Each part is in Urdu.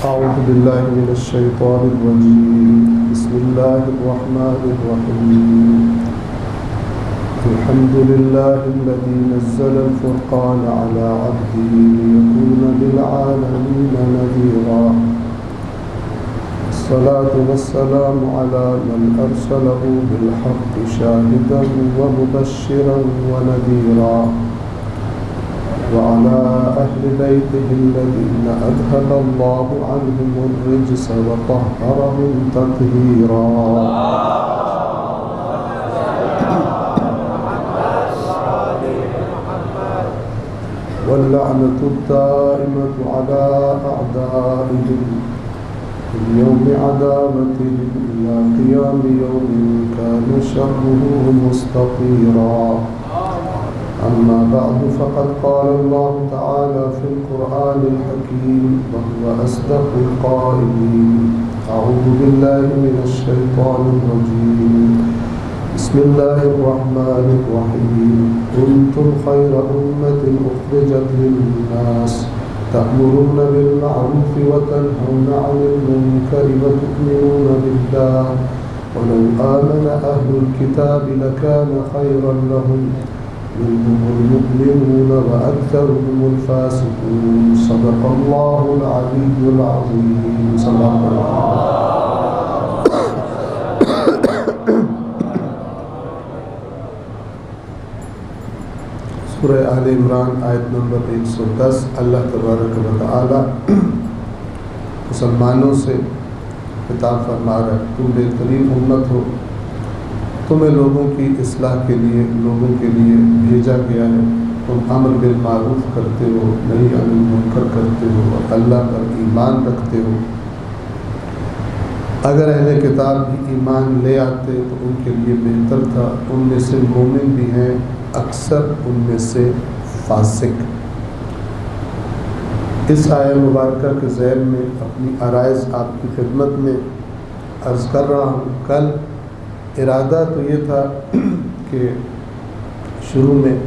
أعوذ بالله من الشيطان الرجيم. بسم الله الرحمن الرحيم. الحمد لله الذي نزل الفرقان على عبده ليكون للعالمين نذيرا. الصلاة والسلام على من أرسله بالحق شاهدا ومبشرا ونذيرا، وعلى أهل بيته الذين أذهب الله عنهم الرجس وطهرهم تطهيرا. واللعنة الدائمة على أعدائهم من يوم عداوتهم إلى قيام يوم كان شره مستطيرا. أما بعد فقد قال الله تعالى في القرآن الحكيم وهو أصدق القائلين: أعوذ بالله من الشيطان الرجيم. بسم الله الرحمن الرحيم. كنتم خير أمة أخرجت للناس تأمرون بالمعروف وتنهون عن المنكر وتؤمنون بالله ولو آمن أهل الكتاب لكان خيرا لهم منهم المؤمنون وأكثرهم الفاسقون. صدق الله العلي العظيم. صدق الله. سورہ آل عمران آیت نمبر 110. اللہ تبارک و تعالی مسلمانوں سے خطاب فرما رہا ہے: تم بہترین امت ہو، تمہیں لوگوں کی اصلاح کے لیے، لوگوں کے لیے بھیجا گیا ہے. تم امر بالمعروف کرتے ہو، نہی عن المنکر کرتے ہو، اور اللہ پر ایمان رکھتے ہو. اگر اہل کتاب بھی ایمان لے آتے تو ان کے لیے بہتر تھا. ان میں سے مومن بھی ہیں، اکثر ان میں سے فاسق. اس آیہ مبارکہ کے ذیل میں اپنی آرائز آپ کی خدمت میں عرض کر رہا ہوں. کل ارادہ تو یہ تھا کہ شروع میں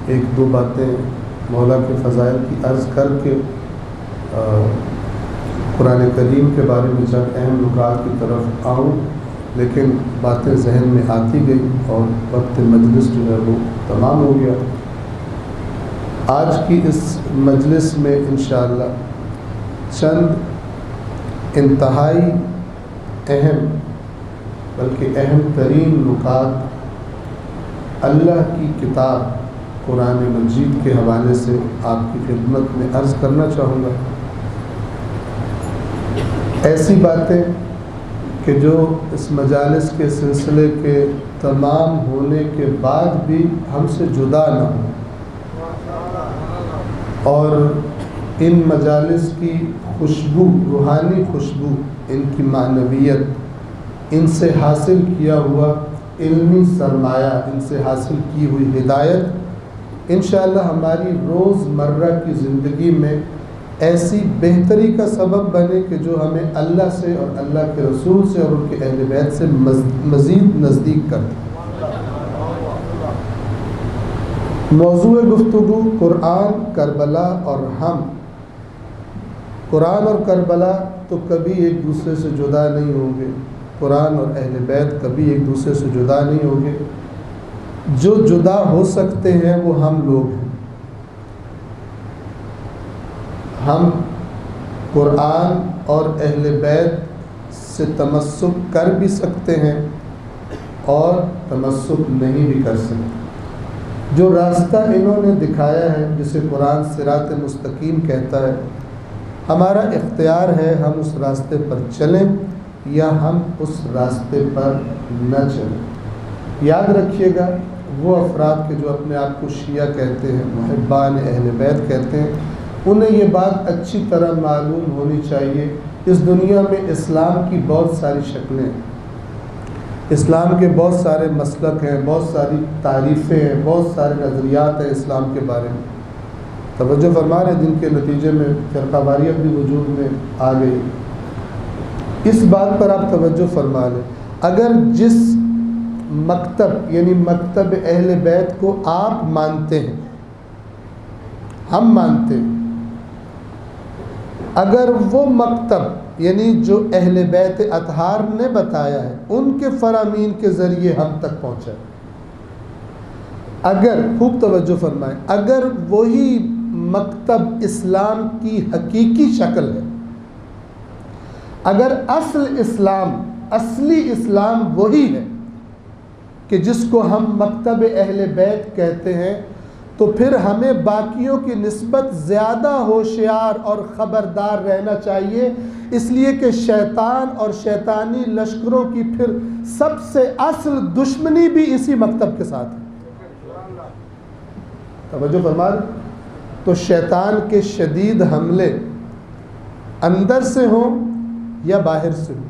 ایک دو باتیں مولا کے فضائل کی عرض کر کے قرآن کریم کے بارے میں چند اہم نکات کی طرف آؤں، لیکن باتیں ذہن میں آتی گئی اور وقت مجلس جو ہے وہ تمام ہو گیا. آج کی اس مجلس میں انشاءاللہ چند انتہائی اہم بلکہ اہم ترین نکات اللہ کی کتاب قرآن مجید کے حوالے سے آپ کی خدمت میں عرض کرنا چاہوں گا. ایسی باتیں کہ جو اس مجالس کے سلسلے کے تمام ہونے کے بعد بھی ہم سے جدا نہ ہوں، اور ان مجالس کی خوشبو، روحانی خوشبو، ان کی معنویت، ان سے حاصل کیا ہوا علمی سرمایہ، ان سے حاصل کی ہوئی ہدایت انشاءاللہ ہماری روز مرہ کی زندگی میں ایسی بہتری کا سبب بنے کہ جو ہمیں اللہ سے اور اللہ کے رسول سے اور ان کے اہل بیت سے مزید نزدیک کر دے. موضوع گفتگو قرآن، کربلا اور ہم. قرآن اور کربلا تو کبھی ایک دوسرے سے جدا نہیں ہوں گے. قرآن اور اہل بیت کبھی ایک دوسرے سے جدا نہیں ہوں گے. جو جدا ہو سکتے ہیں وہ ہم لوگ ہیں. ہم قرآن اور اہل بیت سے تمسک کر بھی سکتے ہیں اور تمسک نہیں بھی کر سکتے. جو راستہ انہوں نے دکھایا ہے، جسے قرآن صراط مستقیم کہتا ہے، ہمارا اختیار ہے ہم اس راستے پر چلیں یا ہم اس راستے پر نہ چلیں. یاد رکھیے گا، وہ افراد کے جو اپنے آپ کو شیعہ کہتے ہیں، محبان اہل بیت کہتے ہیں، انہیں یہ بات اچھی طرح معلوم ہونی چاہیے اس دنیا میں اسلام کی بہت ساری شکلیں ہیں، اسلام کے بہت سارے مسلک ہیں، بہت ساری تعریفیں ہیں، بہت سارے نظریات ہیں اسلام کے بارے میں. توجہ فرما رہے ہیں، جن کے نتیجے میں فرقہ واریت بھی وجود میں آ گئی. اس بات پر آپ توجہ فرما لیں، اگر جس مکتب یعنی مکتب اہل بیت کو آپ مانتے ہیں، ہم مانتے ہیں، اگر وہ مکتب یعنی جو اہل بیت اطہار نے بتایا ہے ان کے فرامین کے ذریعے ہم تک پہنچا، اگر خوب توجہ فرمائیں، اگر وہی مکتب اسلام کی حقیقی شکل ہے، اگر اصلی اسلام وہی ہے کہ جس کو ہم مکتب اہل بیت کہتے ہیں، تو پھر ہمیں باقیوں کی نسبت زیادہ ہوشیار اور خبردار رہنا چاہیے، اس لیے کہ شیطان اور شیطانی لشکروں کی پھر سب سے اصل دشمنی بھی اسی مکتب کے ساتھ ہے۔ توجہ فرما رہے؟ تو شیطان کے شدید حملے اندر سے ہوں یا باہر سے ہوں،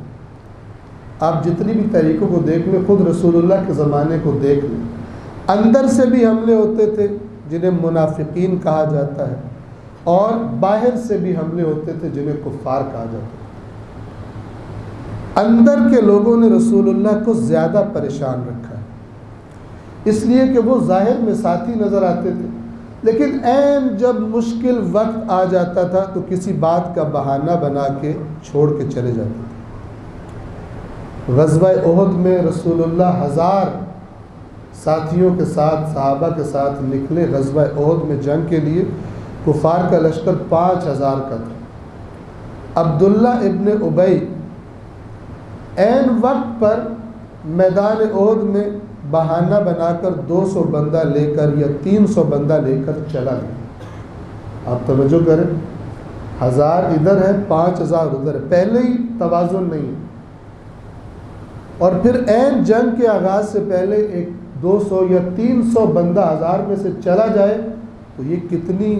آپ جتنی بھی طریقوں کو دیکھ لیں، خود رسول اللہ کے زمانے کو دیکھ لیں، اندر سے بھی حملے ہوتے تھے جنہیں منافقین کہا جاتا ہے، اور باہر سے بھی حملے ہوتے تھے جنہیں کفار کہا جاتا ہے۔ اندر کے لوگوں نے رسول اللہ کو زیادہ پریشان رکھا ہے، اس لیے کہ وہ ظاہر میں ساتھی نظر آتے تھے، لیکن عین جب مشکل وقت آ جاتا تھا تو کسی بات کا بہانہ بنا کے چھوڑ کے چلے جاتے تھے۔ غزوہ احد میں رسول اللہ 1000 ساتھیوں کے ساتھ، صحابہ کے ساتھ نکلے غزوہ احد میں جنگ کے لیے، کفار کا لشکر 5000 کا تھا۔ عبداللہ ابن ابی عین وقت پر میدان احد میں بہانہ بنا کر 200 بندہ لے کر یا 300 بندہ لے کر چلا گیا۔ آپ توجہ کریں، 1000 ادھر ہے، 5000 ادھر ہے، پہلے ہی توازن نہیں ہے، اور پھر عین جنگ کے آغاز سے پہلے ایک 200 یا 300 بندہ 1000 میں سے چلا جائے تو یہ کتنی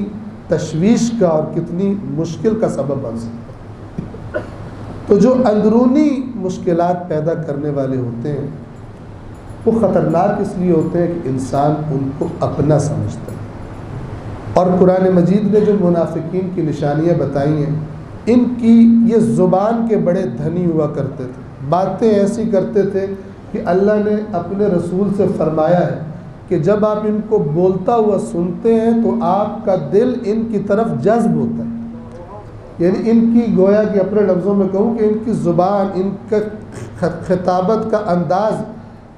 تشویش کا اور کتنی مشکل کا سبب بن سکتا ہے۔ تو جو اندرونی مشکلات پیدا کرنے والے ہوتے ہیں وہ خطرناک اس لیے ہوتے ہیں کہ انسان ان کو اپنا سمجھتا ہے، اور قرآن مجید نے جو منافقین کی نشانیاں بتائی ہیں، ان کی یہ زبان کے بڑے دھنی ہوا کرتے تھے، باتیں ایسی کرتے تھے کہ اللہ نے اپنے رسول سے فرمایا ہے کہ جب آپ ان کو بولتا ہوا سنتے ہیں تو آپ کا دل ان کی طرف جذب ہوتا ہے، یعنی ان کی گویا کہ اپنے لفظوں میں کہوں کہ ان کی زبان، ان کا خطابت کا انداز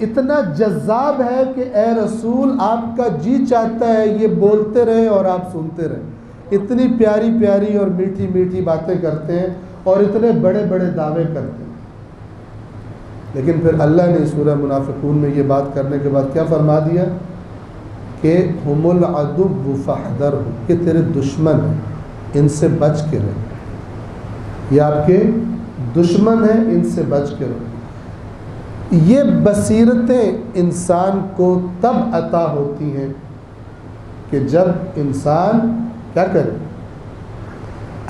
اتنا جذاب ہے کہ اے رسول آپ کا جی چاہتا ہے یہ بولتے رہے اور آپ سنتے رہے۔ اتنی پیاری پیاری اور میٹھی میٹھی باتیں کرتے ہیں اور اتنے بڑے بڑے دعوے کرتے ہیں، لیکن پھر اللہ نے سورہ منافقون میں یہ بات کرنے کے بعد کیا فرما دیا کہ ہم العدو فاحذرہم، کہ تیرے دشمن ہیں، ان سے بچ کے رہے، یہ آپ کے دشمن ہیں، ان سے بچ کے رہے۔ یہ بصیرتیں انسان کو تب عطا ہوتی ہیں کہ جب انسان کیا کرے،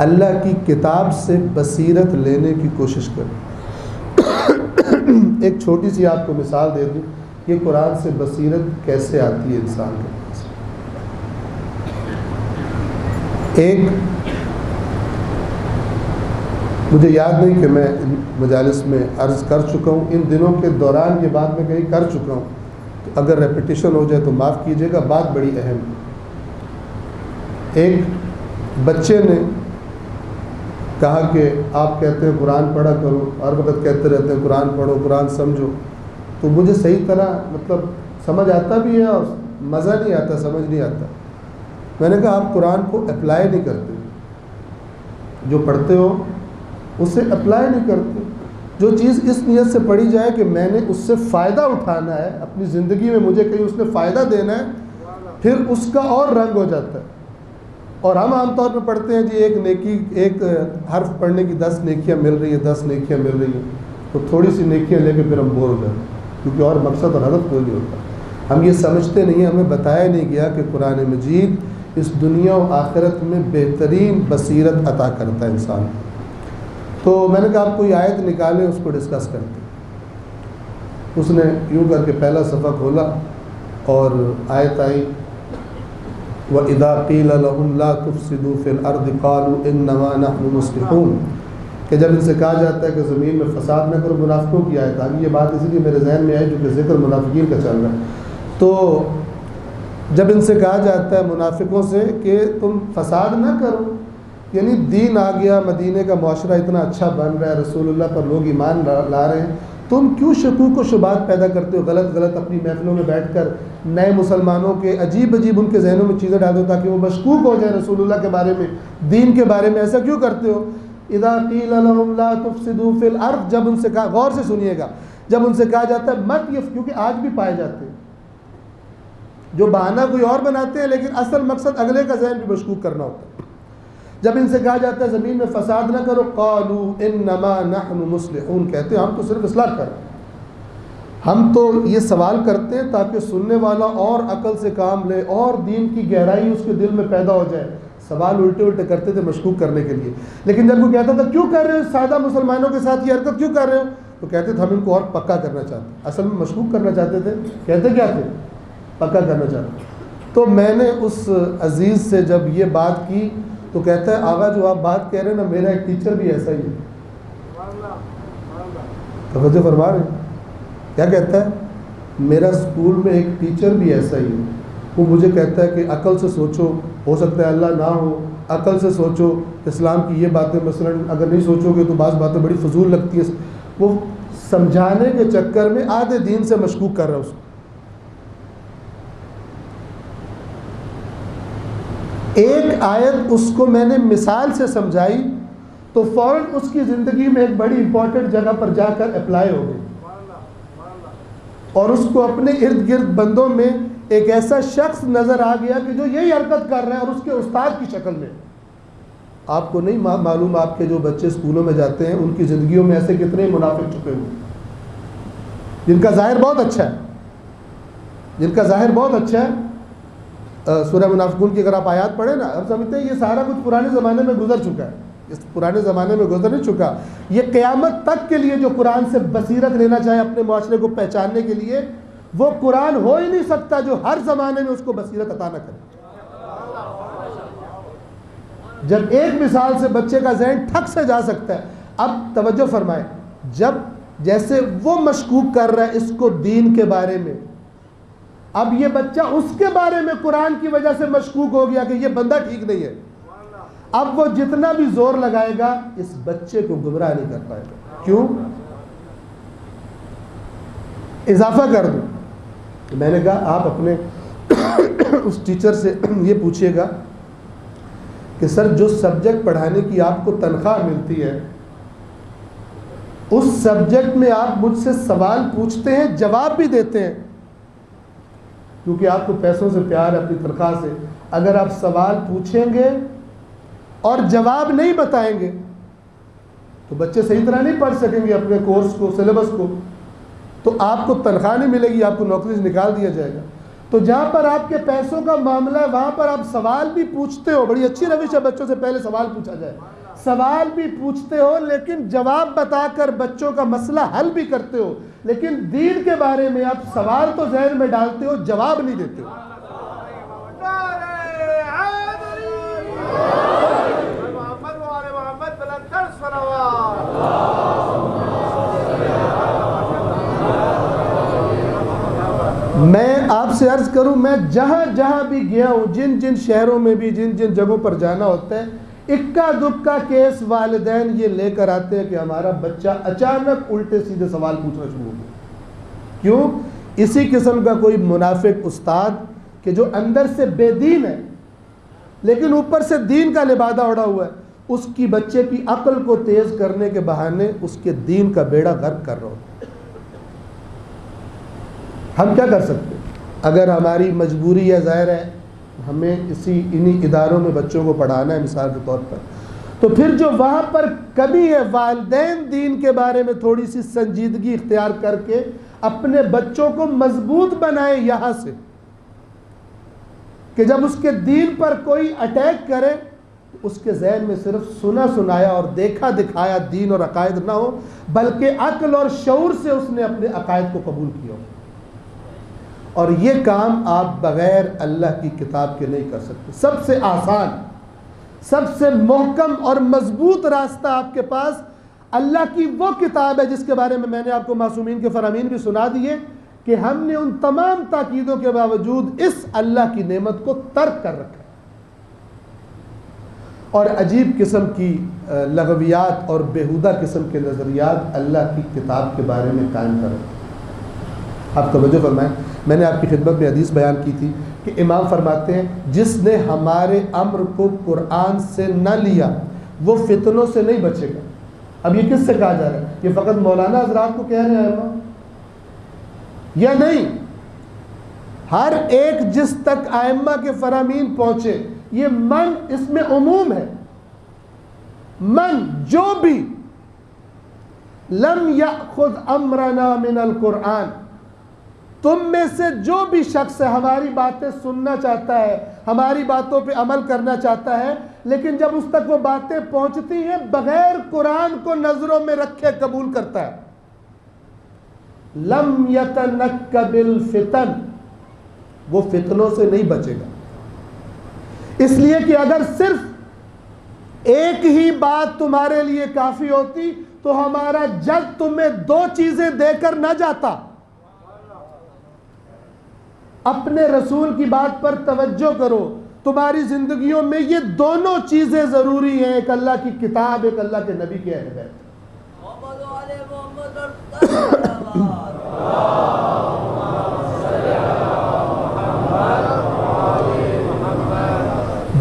اللہ کی کتاب سے بصیرت لینے کی کوشش کرے۔ ایک چھوٹی سی آپ کو مثال دے دوں، یہ قرآن سے بصیرت کیسے آتی ہے انسان کے پاس۔ ایک مجھے یاد نہیں کہ میں ان مجالس میں عرض کر چکا ہوں، ان دنوں کے دوران یہ بات میں کہیں کر چکا ہوں، تو اگر ریپیٹیشن ہو جائے تو معاف کیجیے گا، بات بڑی اہم ہے۔ ایک بچے نے کہا کہ آپ کہتے ہیں قرآن پڑھا کرو، ہر وقت کہتے رہتے ہیں قرآن پڑھو، قرآن سمجھو، تو مجھے صحیح طرح مطلب سمجھ آتا بھی ہے اور مزہ نہیں آتا، سمجھ نہیں آتا۔ میں نے کہا آپ قرآن کو اپلائی نہیں کرتے، جو پڑھتے ہو اسے اپلائی نہیں کرتے۔ جو چیز اس نیت سے پڑھی جائے کہ میں نے اس سے فائدہ اٹھانا ہے، اپنی زندگی میں مجھے کہیں اس نے فائدہ دینا ہے، پھر اس کا اور رنگ ہو جاتا ہے۔ اور ہم عام طور پہ پڑھتے ہیں جی ایک نیکی، ایک حرف پڑھنے کی 10 نیکیاں مل رہی ہیں، 10 نیکیاں مل رہی ہیں، تو تھوڑی سی نیکیاں لے کے پھر ہم بور ہو جاتے ہیں، کیونکہ اور مقصد اور ہدف کوئی نہیں ہوتا۔ ہم یہ سمجھتے نہیں، ہمیں بتایا نہیں گیا کہ قرآن مجید اس دنیا و آخرت میں بہترین بصیرت عطا کرتا ہے انسان کو۔ تو میں نے کہا آپ کوئی آیت نکالیں، اس کو ڈسکس کرتے ہیں۔ اس نے یوں کر کے پہلا صفحہ کھولا اور آیت آئی وَإِذَا قِيلَ لَهُمْ لَا تُفْسِدُوا فِي الْأَرْضِ قَالُوا إِنَّمَا نَحْنُ مُصْلِحُونَ، کہ جب ان سے کہا جاتا ہے کہ زمین میں فساد نہ کرو، منافقوں کی آیت آ گئی۔ یہ بات اسی لیے میرے ذہن میں آئی کیونکہ ذکر منافقین کا چل رہا ہے۔ تو جب ان سے کہا جاتا ہے منافقوں سے کہ تم فساد نہ کرو، یعنی دین آ گیا، مدینے کا معاشرہ اتنا اچھا بن رہا ہے، رسول اللہ پر لوگ ایمان لا رہے ہیں، تم کیوں شکوک و شبہات پیدا کرتے ہو؟ غلط غلط اپنی محفلوں میں بیٹھ کر نئے مسلمانوں کے عجیب عجیب ان کے ذہنوں میں چیزیں ڈال دو تاکہ وہ مشکوک ہو جائیں رسول اللہ کے بارے میں، دین کے بارے میں۔ ایسا کیوں کرتے ہو؟ اذا قیل لهم لا تفسدوا فی الارض، جب ان سے کہا، غور سے سنیے گا، جب ان سے کہا جاتا ہے مت یہ، کیونکہ آج بھی پائے جاتے ہیں جو بہانہ کوئی اور بناتے ہیں لیکن اصل مقصد اگلے کا ذہن بھی مشکوک کرنا ہوتا ہے۔ جب ان سے کہا جاتا ہے زمین میں فساد نہ کرو، قالوا انما نحن مصلحون، کہتے ہیں ہم تو صرف اصلاح کر رہے ہیں۔ ہم تو یہ سوال کرتے ہیں تاکہ سننے والا اور عقل سے کام لے اور دین کی گہرائی اس کے دل میں پیدا ہو جائے۔ سوال الٹے الٹے کرتے تھے مشکوک کرنے کے لیے، لیکن جب وہ کہتا تھا کیوں کر رہے ہو سادہ مسلمانوں کے ساتھ یہ حرکت کیوں کر رہے ہو، تو کہتے تھے ہم ان کو اور پکا کرنا چاہتے ہیں۔ اصل میں مشکوک کرنا چاہتے تھے، کہتے کیا تھے؟ پکا کرنا چاہتے۔ تو میں نے اس عزیز سے جب یہ بات کی تو کہتا ہے آغا جو آپ بات کہہ رہے ہیں نا، میرا ایک ٹیچر بھی ایسا ہی ہے۔ توجہ فرما رہے ہیں؟ کیا کہتا ہے؟ میرا اسکول میں ایک ٹیچر بھی ایسا ہی ہے، وہ مجھے کہتا ہے کہ عقل سے سوچو، ہو سکتا ہے اللہ نہ ہو، عقل سے سوچو، اسلام کی یہ باتیں مثلا اگر نہیں سوچو گے تو بعض باتیں بڑی فضول لگتی ہیں۔ وہ سمجھانے کے چکر میں آدھے دین سے مشکوک کر رہا ہے اس کو۔ ایک آیت اس کو میں نے مثال سے سمجھائی تو فوراً اس کی زندگی میں ایک بڑی امپورٹنٹ جگہ پر جا کر اپلائی ہو گئی، اور اس کو اپنے ارد گرد بندوں میں ایک ایسا شخص نظر آ گیا کہ جو یہی حرکت کر رہا ہے، اور اس کے استاد کی شکل میں۔ آپ کو نہیں معلوم، آپ کے جو بچے اسکولوں میں جاتے ہیں ان کی زندگیوں میں ایسے کتنے منافق چھپے ہوئے جن کا ظاہر بہت اچھا ہے، جن کا ظاہر بہت اچھا ہے۔ سورہ منافقون کی اگر آپ آیات پڑھیں نا، ہم سمجھتے ہیں یہ سارا کچھ پرانے زمانے میں گزر چکا ہے، اس پرانے زمانے میں گزر نہیں چکا، یہ قیامت تک کے لیے جو قرآن سے بصیرت لینا چاہے اپنے معاشرے کو پہچاننے کے لیے، وہ قرآن ہو ہی نہیں سکتا جو ہر زمانے میں اس کو بصیرت عطا نہ کرے۔ جب ایک مثال سے بچے کا ذہن ٹھک سے جا سکتا ہے۔ اب توجہ فرمائیں، جب جیسے وہ مشکوک کر رہا ہے اس کو دین کے بارے میں، اب یہ بچہ اس کے بارے میں قرآن کی وجہ سے مشکوک ہو گیا کہ یہ بندہ ٹھیک نہیں ہے، اب وہ جتنا بھی زور لگائے گا اس بچے کو گمراہ نہیں کر پائے گا۔ کیوں؟ اضافہ کر دوں، میں نے کہا آپ اپنے اس ٹیچر سے یہ پوچھئے گا کہ سر جو سبجیکٹ پڑھانے کی آپ کو تنخواہ ملتی ہے، اس سبجیکٹ میں آپ مجھ سے سوال پوچھتے ہیں، جواب بھی دیتے ہیں، کیونکہ آپ کو پیسوں سے پیار ہے، اپنی تنخواہ سے۔ اگر آپ سوال پوچھیں گے اور جواب نہیں بتائیں گے تو بچے صحیح طرح نہیں پڑھ سکیں گے اپنے کورس کو، سلیبس کو، تو آپ کو تنخواہ نہیں ملے گی، آپ کو نوکری سے نکال دیا جائے گا۔ تو جہاں پر آپ کے پیسوں کا معاملہ ہے وہاں پر آپ سوال بھی پوچھتے ہو، بڑی اچھی روش ہے بچوں سے پہلے سوال پوچھا جائے، سوال بھی پوچھتے ہو لیکن جواب بتا کر بچوں کا مسئلہ حل بھی کرتے ہو، لیکن دین کے بارے میں آپ سوال تو ذہن میں ڈالتے ہو، جواب نہیں دیتے ہو۔ میں آپ سے عرض کروں، میں جہاں جہاں بھی گیا ہوں، جن جن شہروں میں بھی جن جن جگہوں پر جانا ہوتا ہے، اکا دکا کیس والدین یہ لے کر آتے ہیں کہ ہمارا بچہ اچانک الٹے سیدھے سوال پوچھنا شروع ہو گیا۔ کیوں؟ اسی قسم کا کوئی منافق استاد کہ جو اندر سے بے دین ہے لیکن اوپر سے دین کا لبادہ اڑا ہوا ہے، اس کی بچے کی عقل کو تیز کرنے کے بہانے اس کے دین کا بیڑا غرق کر رہا ہوتا ہے۔ ہم کیا کر سکتے ہیں؟ اگر ہماری مجبوری ہے، ظاہر ہے ہمیں انہی اداروں میں بچوں کو پڑھانا ہے مثال کے طور پر، تو پھر جو وہاں پر کمی ہے، والدین دین کے بارے میں تھوڑی سی سنجیدگی اختیار کر کے اپنے بچوں کو مضبوط بنائیں یہاں سے، کہ جب اس کے دین پر کوئی اٹیک کرے اس کے ذہن میں صرف سنا سنایا اور دیکھا دکھایا دین اور عقائد نہ ہو، بلکہ عقل اور شعور سے اس نے اپنے عقائد کو قبول کیا ہو۔ اور یہ کام آپ بغیر اللہ کی کتاب کے نہیں کر سکتے۔ سب سے آسان، سب سے محکم اور مضبوط راستہ آپ کے پاس اللہ کی وہ کتاب ہے جس کے بارے میں نے آپ کو معصومین کے فرامین بھی سنا دیے کہ ہم نے ان تمام تاکیدوں کے باوجود اس اللہ کی نعمت کو ترک کر رکھا ہے۔ اور عجیب قسم کی لغویات اور بیہودہ قسم کے نظریات اللہ کی کتاب کے بارے میں قائم کریں۔ آپ توجہ فرمائیں، میں نے آپ کی خدمت میں حدیث بیان کی تھی کہ امام فرماتے ہیں جس نے ہمارے امر کو قرآن سے نہ لیا وہ فتنوں سے نہیں بچے گا۔ اب یہ کس سے کہا جا رہا ہے؟ یہ فقط مولانا حضرات کو کہہ رہے ہیں یا نہیں؟ ہر ایک جس تک ائمہ کے فرامین پہنچے، یہ من اس میں عموم ہے۔ من جو بھی لم یأخذ امرنا من القرآن، تم میں سے جو بھی شخص ہماری باتیں سننا چاہتا ہے، ہماری باتوں پہ عمل کرنا چاہتا ہے، لیکن جب اس تک وہ باتیں پہنچتی ہیں بغیر قرآن کو نظروں میں رکھے قبول کرتا ہے، لم یتنکب الفتن، وہ فتنوں سے نہیں بچے گا۔ اس لیے کہ اگر صرف ایک ہی بات تمہارے لیے کافی ہوتی تو ہمارا جج تمہیں دو چیزیں دے کر نہ جاتا۔ اپنے رسول کی بات پر توجہ کرو، تمہاری زندگیوں میں یہ دونوں چیزیں ضروری ہیں، ایک اللہ کی کتاب، ایک اللہ کے نبی کے اہل بیت۔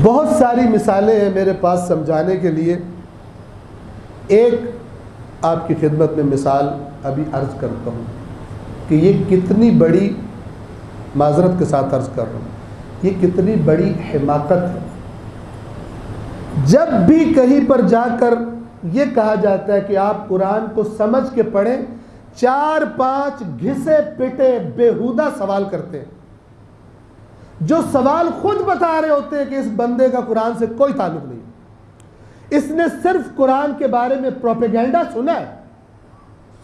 بہت ساری مثالیں ہیں میرے پاس سمجھانے کے لیے۔ ایک آپ کی خدمت میں مثال ابھی عرض کرتا ہوں کہ یہ کتنی بڑی، معذرت کے ساتھ عرض کر رہا ہوں، یہ کتنی بڑی حماقت ہے۔ جب بھی کہیں پر جا کر یہ کہا جاتا ہے کہ آپ قرآن کو سمجھ کے پڑھیں، 4-5 گھسے پٹے بیہودہ سوال کرتے ہیں، جو سوال خود بتا رہے ہوتے ہیں کہ اس بندے کا قرآن سے کوئی تعلق نہیں، اس نے صرف قرآن کے بارے میں پروپیگنڈا سنا ہے۔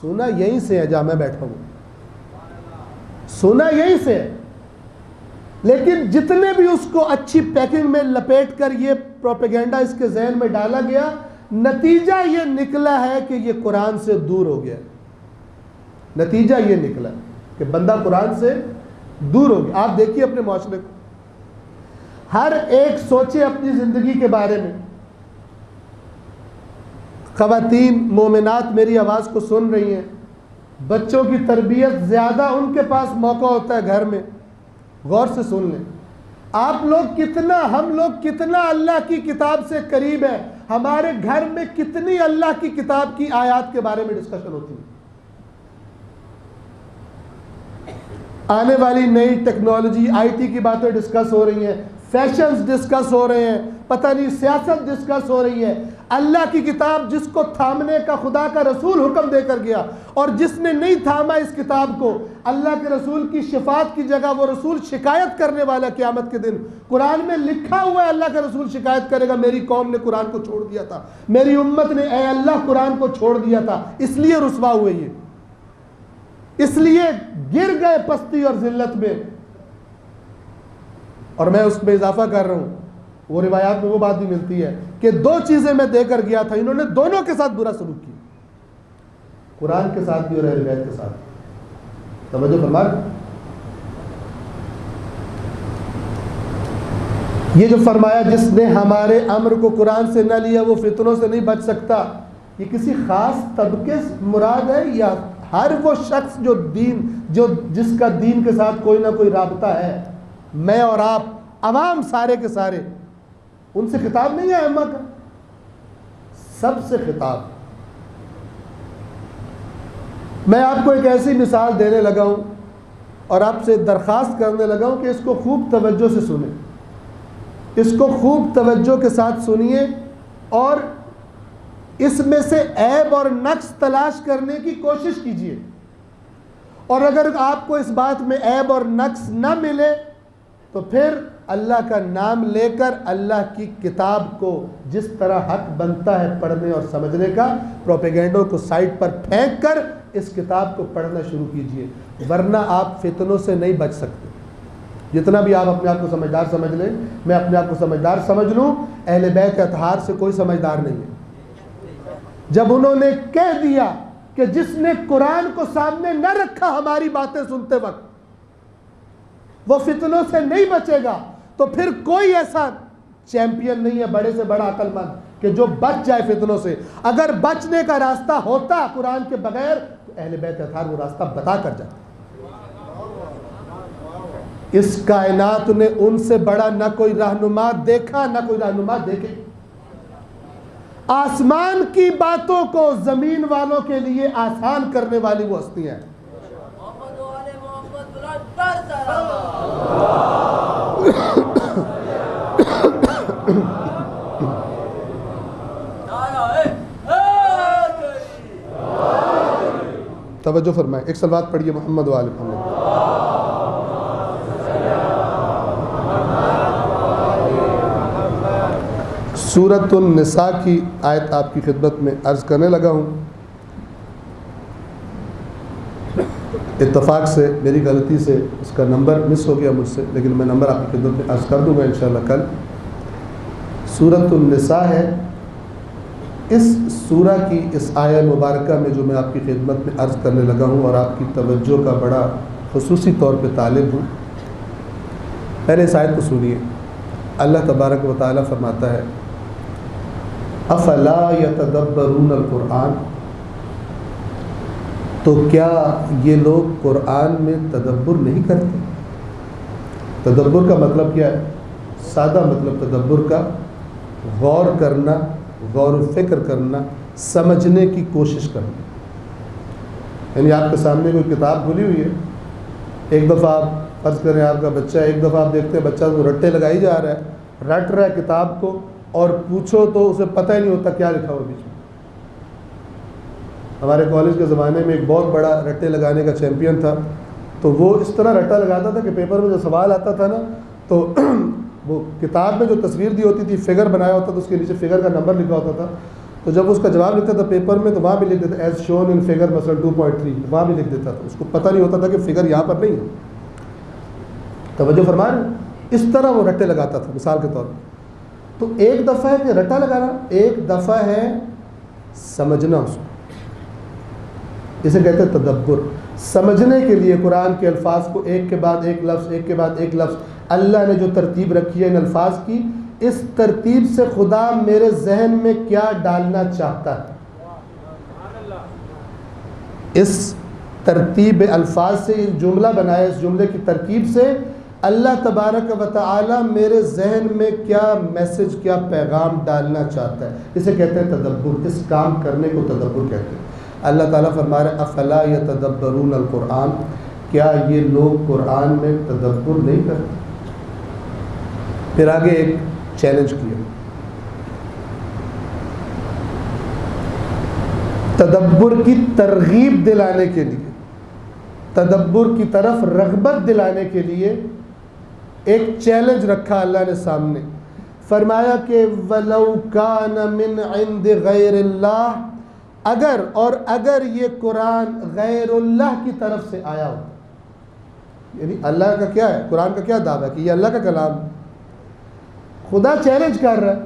سنا یہیں سے ہے جہاں میں بیٹھا ہوں، سنا یہیں سے ہے، لیکن جتنے بھی اس کو اچھی پیکنگ میں لپیٹ کر یہ پروپیگنڈا اس کے ذہن میں ڈالا گیا، نتیجہ یہ نکلا ہے کہ یہ قرآن سے دور ہو گیا۔ نتیجہ یہ نکلا کہ بندہ قرآن سے دور ہو گیا۔ آپ دیکھیے اپنے معاشرے کو، ہر ایک سوچے اپنی زندگی کے بارے میں۔ خواتین مومنات میری آواز کو سن رہی ہیں، بچوں کی تربیت زیادہ ان کے پاس موقع ہوتا ہے گھر میں، غور سے سن لیں۔ آپ لوگ کتنا، ہم لوگ کتنا اللہ کی کتاب سے قریب ہیں، ہمارے گھر میں کتنی اللہ کی کتاب کی آیات کے بارے میں ڈسکشن ہوتی ہے۔ آنے والی نئی ٹیکنالوجی، آئی ٹی کی باتیں ڈسکس ہو رہی ہیں، فیشنز ڈسکس ہو رہے ہیں، پتہ نہیں سیاست ڈسکس ہو رہی ہے۔ اللہ کی کتاب جس کو تھامنے کا خدا کا رسول حکم دے کر گیا، اور جس نے نہیں تھاما اس کتاب کو، اللہ کے رسول کی شفاعت کی جگہ وہ رسول شکایت کرنے والا قیامت کے دن۔ قرآن میں لکھا ہوا ہے اللہ کا رسول شکایت کرے گا، میری قوم نے قرآن کو چھوڑ دیا تھا، میری امت نے اے اللہ قرآن کو چھوڑ دیا تھا، اس لیے رسوا ہوئے، یہ اس لیے گر گئے پستی اور ذلت میں۔ اور میں اس میں اضافہ کر رہا ہوں، وہ روایات میں وہ بات بھی ملتی ہے کہ 2 چیزیں میں دے کر گیا تھا، انہوں نے دونوں کے ساتھ برا سلوک کیا، قرآن کے ساتھ بھی اور اہل بیت کے ساتھ۔ توجہ فرما، یہ جو فرمایا جس نے ہمارے امر کو قرآن سے نہ لیا وہ فتنوں سے نہیں بچ سکتا، یہ کسی خاص طبقے سے مراد ہے یا ہر وہ شخص جو جس کا دین کے ساتھ کوئی نہ کوئی رابطہ ہے؟ میں اور آپ عوام سارے کے سارے، ان سے خطاب نہیں ہے ائمہ کا، سب سے خطاب۔ میں آپ کو ایک ایسی مثال دینے لگا ہوں اور آپ سے درخواست کرنے لگا ہوں کہ اس کو خوب توجہ سے سنیں، اس کو خوب توجہ کے ساتھ سنیے اور اس میں سے عیب اور نقص تلاش کرنے کی کوشش کیجیے، اور اگر آپ کو اس بات میں عیب اور نقص نہ ملے تو پھر اللہ کا نام لے کر اللہ کی کتاب کو جس طرح حق بنتا ہے پڑھنے اور سمجھنے کا، پروپیگنڈوں کو سائٹ پر پھینک کر اس کتاب کو پڑھنا شروع کیجیے، ورنہ آپ فتنوں سے نہیں بچ سکتے۔ جتنا بھی آپ اپنے آپ کو سمجھدار سمجھ لیں، میں اپنے آپ کو سمجھدار سمجھ لوں، اہل بیت اطہار سے کوئی سمجھدار نہیں ہے۔ جب انہوں نے کہہ دیا کہ جس نے قرآن کو سامنے نہ رکھا ہماری باتیں سنتے وقت وہ فتنوں سے نہیں بچے گا، تو پھر کوئی ایسا چیمپئن نہیں ہے بڑے سے بڑا عقل مند کہ جو بچ جائے فتنوں سے. اگر بچنے کا راستہ ہوتا قرآن کے بغیر تو اہل بیت اطہار وہ راستہ بتا کر جاتے. اس کائنات نے ان سے بڑا نہ کوئی رہنما دیکھا نہ کوئی رہنما دیکھے. آسمان کی باتوں کو زمین والوں کے لیے آسان کرنے والی وہ ہستیاں ہیں. توجہ فرمائیں. ایک صلوات پڑھیے محمد و آل محمد. سورۃ النساء کی آیت آپ کی خدمت میں عرض کرنے لگا ہوں. اتفاق سے میری غلطی سے اس کا نمبر مس ہو گیا مجھ سے، لیکن میں نمبر آپ کی خدمت میں عرض کر دوں گا انشاءاللہ کل. سورۃ النساء ہے. اس سورہ کی اس آیہ مبارکہ میں جو میں آپ کی خدمت میں عرض کرنے لگا ہوں اور آپ کی توجہ کا بڑا خصوصی طور پہ طالب ہوں، پہلے اس آیت کو سنیے. اللہ تبارک و تعالیٰ فرماتا ہے افلا یتدبرون القرآن، تو کیا یہ لوگ قرآن میں تدبر نہیں کرتے؟ تدبر کا مطلب کیا ہے؟ سادہ مطلب تدبر کا غور کرنا، غور و فکر کرنا، سمجھنے کی کوشش کرنا. یعنی آپ کے سامنے کوئی کتاب کھلی ہوئی ہے، ایک دفعہ آپ فرض کریں آپ کا بچہ ہے، ایک دفعہ آپ دیکھتے ہیں بچہ وہ رٹے لگائی جا رہا ہے، رٹ رہا ہے کتاب کو، اور پوچھو تو اسے پتہ ہی نہیں ہوتا کیا لکھا ہوا بیچ میں. ہمارے کالج کے زمانے میں ایک بہت بڑا رٹے لگانے کا چیمپئن تھا، تو وہ اس طرح رٹا لگاتا تھا کہ پیپر میں جو سوال آتا تھا نا، تو وہ کتاب میں جو تصویر دی ہوتی تھی، فگر بنایا ہوتا تھا، اس کے نیچے فگر کا نمبر لکھا ہوتا تھا. تو جب اس کا جواب لکھتا تھا پیپر میں تو وہاں بھی لکھ دیتا ایز شون ان فگر مثلا 2.3، وہاں بھی لکھ دیتا تھا. اس کو پتہ نہیں ہوتا تھا کہ فگر یہاں پر نہیں ہے. توجہ فرما رہے ہیں؟ اس طرح وہ رٹے لگاتا تھا مثال کے طور پر. تو ایک دفعہ ہے کہ رٹا لگانا، ایک دفعہ ہے سمجھنا. اس کو اسے کہتے ہیں تدبر. سمجھنے کے لیے قرآن کے الفاظ کو ایک کے بعد ایک لفظ، ایک کے بعد ایک لفظ، اللہ نے جو ترتیب رکھی ہے ان الفاظ کی، اس ترتیب سے خدا میرے ذہن میں کیا ڈالنا چاہتا ہے. اس ترتیب الفاظ سے ایک جملہ بنایا، اس جملے کی ترکیب سے اللہ تبارک و تعالی میرے ذہن میں کیا میسج، کیا پیغام ڈالنا چاہتا ہے. اسے کہتے ہیں تدبر. اس کام کرنے کو تدبر کہتے ہیں. اللہ تعالیٰ فرما رہے افلا یتدبرون القرآن، کیا یہ لوگ قرآن میں تدبر نہیں کرتے؟ پھر آگے ایک چیلنج کیا، تدبر کی ترغیب دلانے کے لیے، تدبر کی طرف رغبت دلانے کے لیے ایک چیلنج رکھا اللہ نے سامنے. فرمایا کہ وَلَوْ كَانَ مِنْ عِنْدِ غَيْرِ اللَّهِ، اگر یہ قرآن غیر اللہ کی طرف سے آیا ہو. یعنی اللہ کا کیا ہے، قرآن کا کیا دعویٰ ہے کہ یہ اللہ کا کلام ہے. خدا چیلنج کر رہا ہے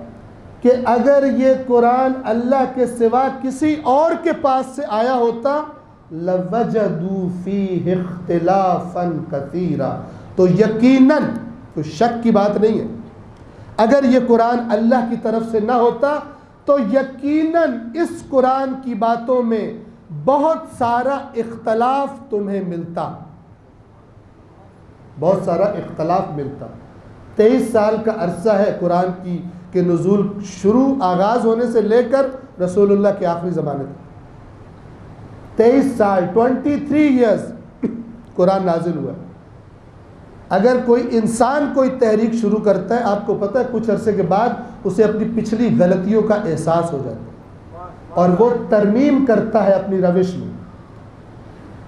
کہ اگر یہ قرآن اللہ کے سوا کسی اور کے پاس سے آیا ہوتا لَوَجَدُوا فِيهِ اخْتِلَافًا كَثِيرًا، تو یقیناً کوئی شک کی بات نہیں ہے، اگر یہ قرآن اللہ کی طرف سے نہ ہوتا تو یقیناً اس قرآن کی باتوں میں بہت سارا اختلاف تمہیں ملتا، بہت سارا اختلاف ملتا. 23 سال کا عرصہ ہے قرآن کے نزول شروع، آغاز ہونے سے لے کر رسول اللہ کے آخری زمانے تک 23 سال، 23 ایئرز قرآن نازل ہوا. اگر کوئی انسان کوئی تحریک شروع کرتا ہے، آپ کو پتہ ہے کچھ عرصے کے بعد اسے اپنی پچھلی غلطیوں کا احساس ہو جاتا ہے اور وہ ترمیم کرتا ہے اپنی روش میں.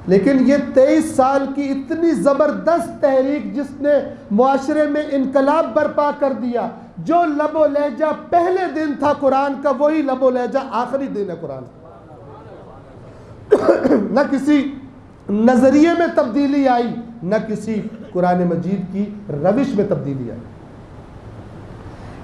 لیکن یہ 23 سال کی اتنی زبردست تحریک جس نے معاشرے میں انقلاب برپا کر دیا، جو لب و لہجہ پہلے دن تھا قرآن کا وہی لب و لہجہ آخری دن ہے قرآن کا. نہ کسی نظریے میں تبدیلی آئی، نہ کسی قرآن مجید کی روش میں تبدیلی آئی.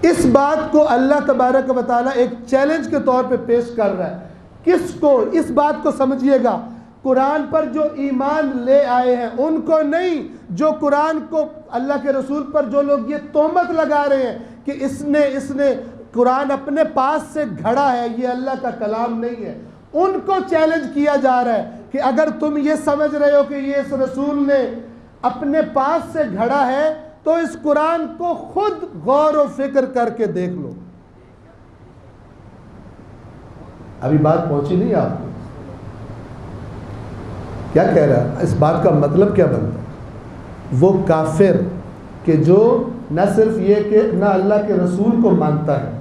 اس بات کو اللہ تبارک و تعالیٰ ایک چیلنج کے طور پہ پیش کر رہا ہے. کس کو؟ اس بات کو سمجھیے گا، قرآن پر جو ایمان لے آئے ہیں ان کو نہیں، جو قرآن کو، اللہ کے رسول پر جو لوگ یہ تہمت لگا رہے ہیں کہ اس نے قرآن اپنے پاس سے گھڑا ہے، یہ اللہ کا کلام نہیں ہے۔ ان کو چیلنج کیا جا رہا ہے کہ اگر تم یہ سمجھ رہے ہو کہ یہ اس رسول نے اپنے پاس سے گھڑا ہے تو اس قرآن کو خود غور و فکر کر کے دیکھ لو۔ ابھی بات پہنچی نہیں آپ کو؟ کیا کہہ رہا ہے؟ اس بات کا مطلب کیا بنتا ہے؟ وہ کافر کہ جو نہ صرف یہ کہ نہ اللہ کے رسول کو مانتا ہے،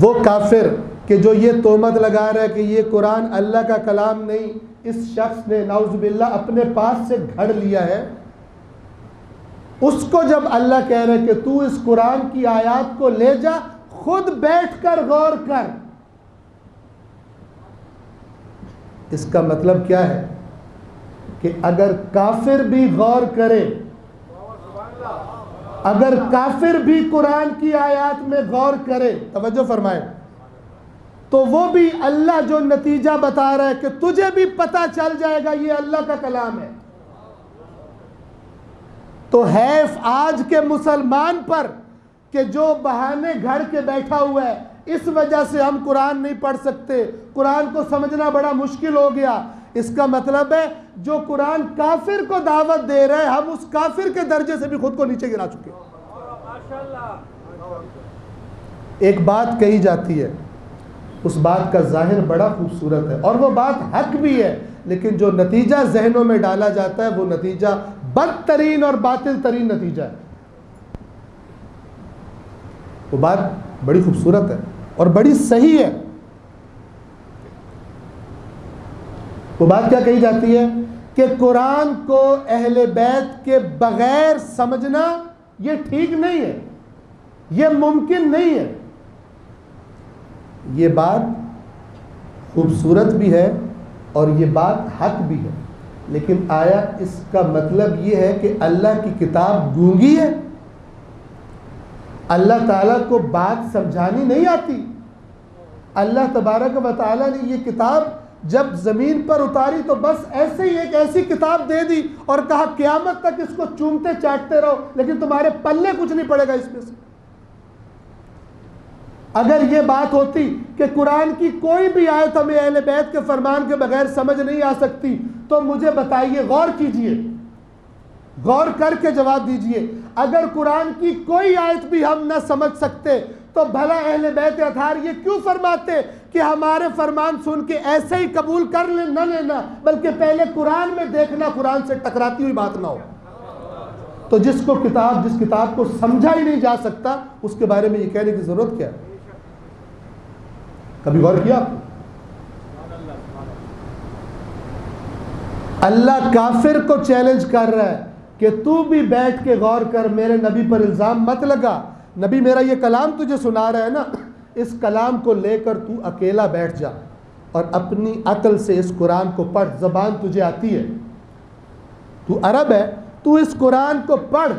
وہ کافر کہ جو یہ تہمت لگا رہا ہے کہ یہ قرآن اللہ کا کلام نہیں، اس شخص نے نعوذ باللہ اپنے پاس سے گھڑ لیا ہے، اس کو جب اللہ کہہ رہے کہ تو اس قرآن کی آیات کو لے جا، خود بیٹھ کر غور کر، اس کا مطلب کیا ہے کہ اگر کافر بھی غور کرے، اگر کافر بھی قرآن کی آیات میں غور کرے، توجہ فرمائیں، تو وہ بھی اللہ جو نتیجہ بتا رہا ہے کہ تجھے بھی پتہ چل جائے گا یہ اللہ کا کلام ہے۔ تو حیف آج کے مسلمان پر کہ جو بہانے گھڑ کے بیٹھا ہوا ہے، اس وجہ سے ہم قرآن نہیں پڑھ سکتے، قرآن کو سمجھنا بڑا مشکل ہو گیا۔ اس کا مطلب ہے جو قرآن کافر کو دعوت دے رہے ہیں، ہم اس کافر کے درجے سے بھی خود کو نیچے گرا چکے۔ ایک بات کہی جاتی ہے، اس بات کا ظاہر بڑا خوبصورت ہے اور وہ بات حق بھی ہے، لیکن جو نتیجہ ذہنوں میں ڈالا جاتا ہے وہ نتیجہ بدترین اور باطل ترین نتیجہ ہے۔ وہ بات بڑی خوبصورت ہے اور بڑی صحیح ہے۔ وہ بات کیا کہی جاتی ہے کہ قرآن کو اہل بیت کے بغیر سمجھنا یہ ٹھیک نہیں ہے، یہ ممکن نہیں ہے۔ یہ بات خوبصورت بھی ہے اور یہ بات حق بھی ہے، لیکن آیا اس کا مطلب یہ ہے کہ اللہ کی کتاب گونگی ہے؟ اللہ تعالیٰ کو بات سمجھانی نہیں آتی؟ اللہ تبارک و تعالیٰ نے یہ کتاب جب زمین پر اتاری تو بس ایسے ہی ایک ایسی کتاب دے دی اور کہا قیامت تک اس کو چومتے چاٹتے رہو، لیکن تمہارے پلے کچھ نہیں پڑے گا اس میں سے۔ اگر یہ بات ہوتی کہ قرآن کی کوئی بھی آیت ہمیں اہل بیت کے فرمان کے بغیر سمجھ نہیں آ سکتی تو مجھے بتائیے، غور کیجئے، غور کر کے جواب دیجئے، اگر قرآن کی کوئی آیت بھی ہم نہ سمجھ سکتے تو بھلا اہل بیت اطہار یہ کیوں فرماتے کہ ہمارے فرمان سن کے ایسے ہی قبول کر نہ لینا، بلکہ پہلے قرآن میں دیکھنا قرآن سے ٹکراتی ہوئی بات نہ ہو۔ تو جس کتاب کو سمجھا ہی نہیں جا سکتا اس کے بارے میں یہ کہنے کی ضرورت کیا ہے؟ کبھی غور کیا؟ اللہ کافر کو چیلنج کر رہا ہے کہ تو بھی بیٹھ کے غور کر، میرے نبی پر الزام مت لگا، نبی میرا یہ کلام تجھے سنا رہا ہے نا، اس کلام کو لے کر تو اکیلا بیٹھ جا اور اپنی عقل سے اس قرآن کو پڑھ، زبان تجھے آتی ہے، تو عرب ہے، تو اس قرآن کو پڑھ،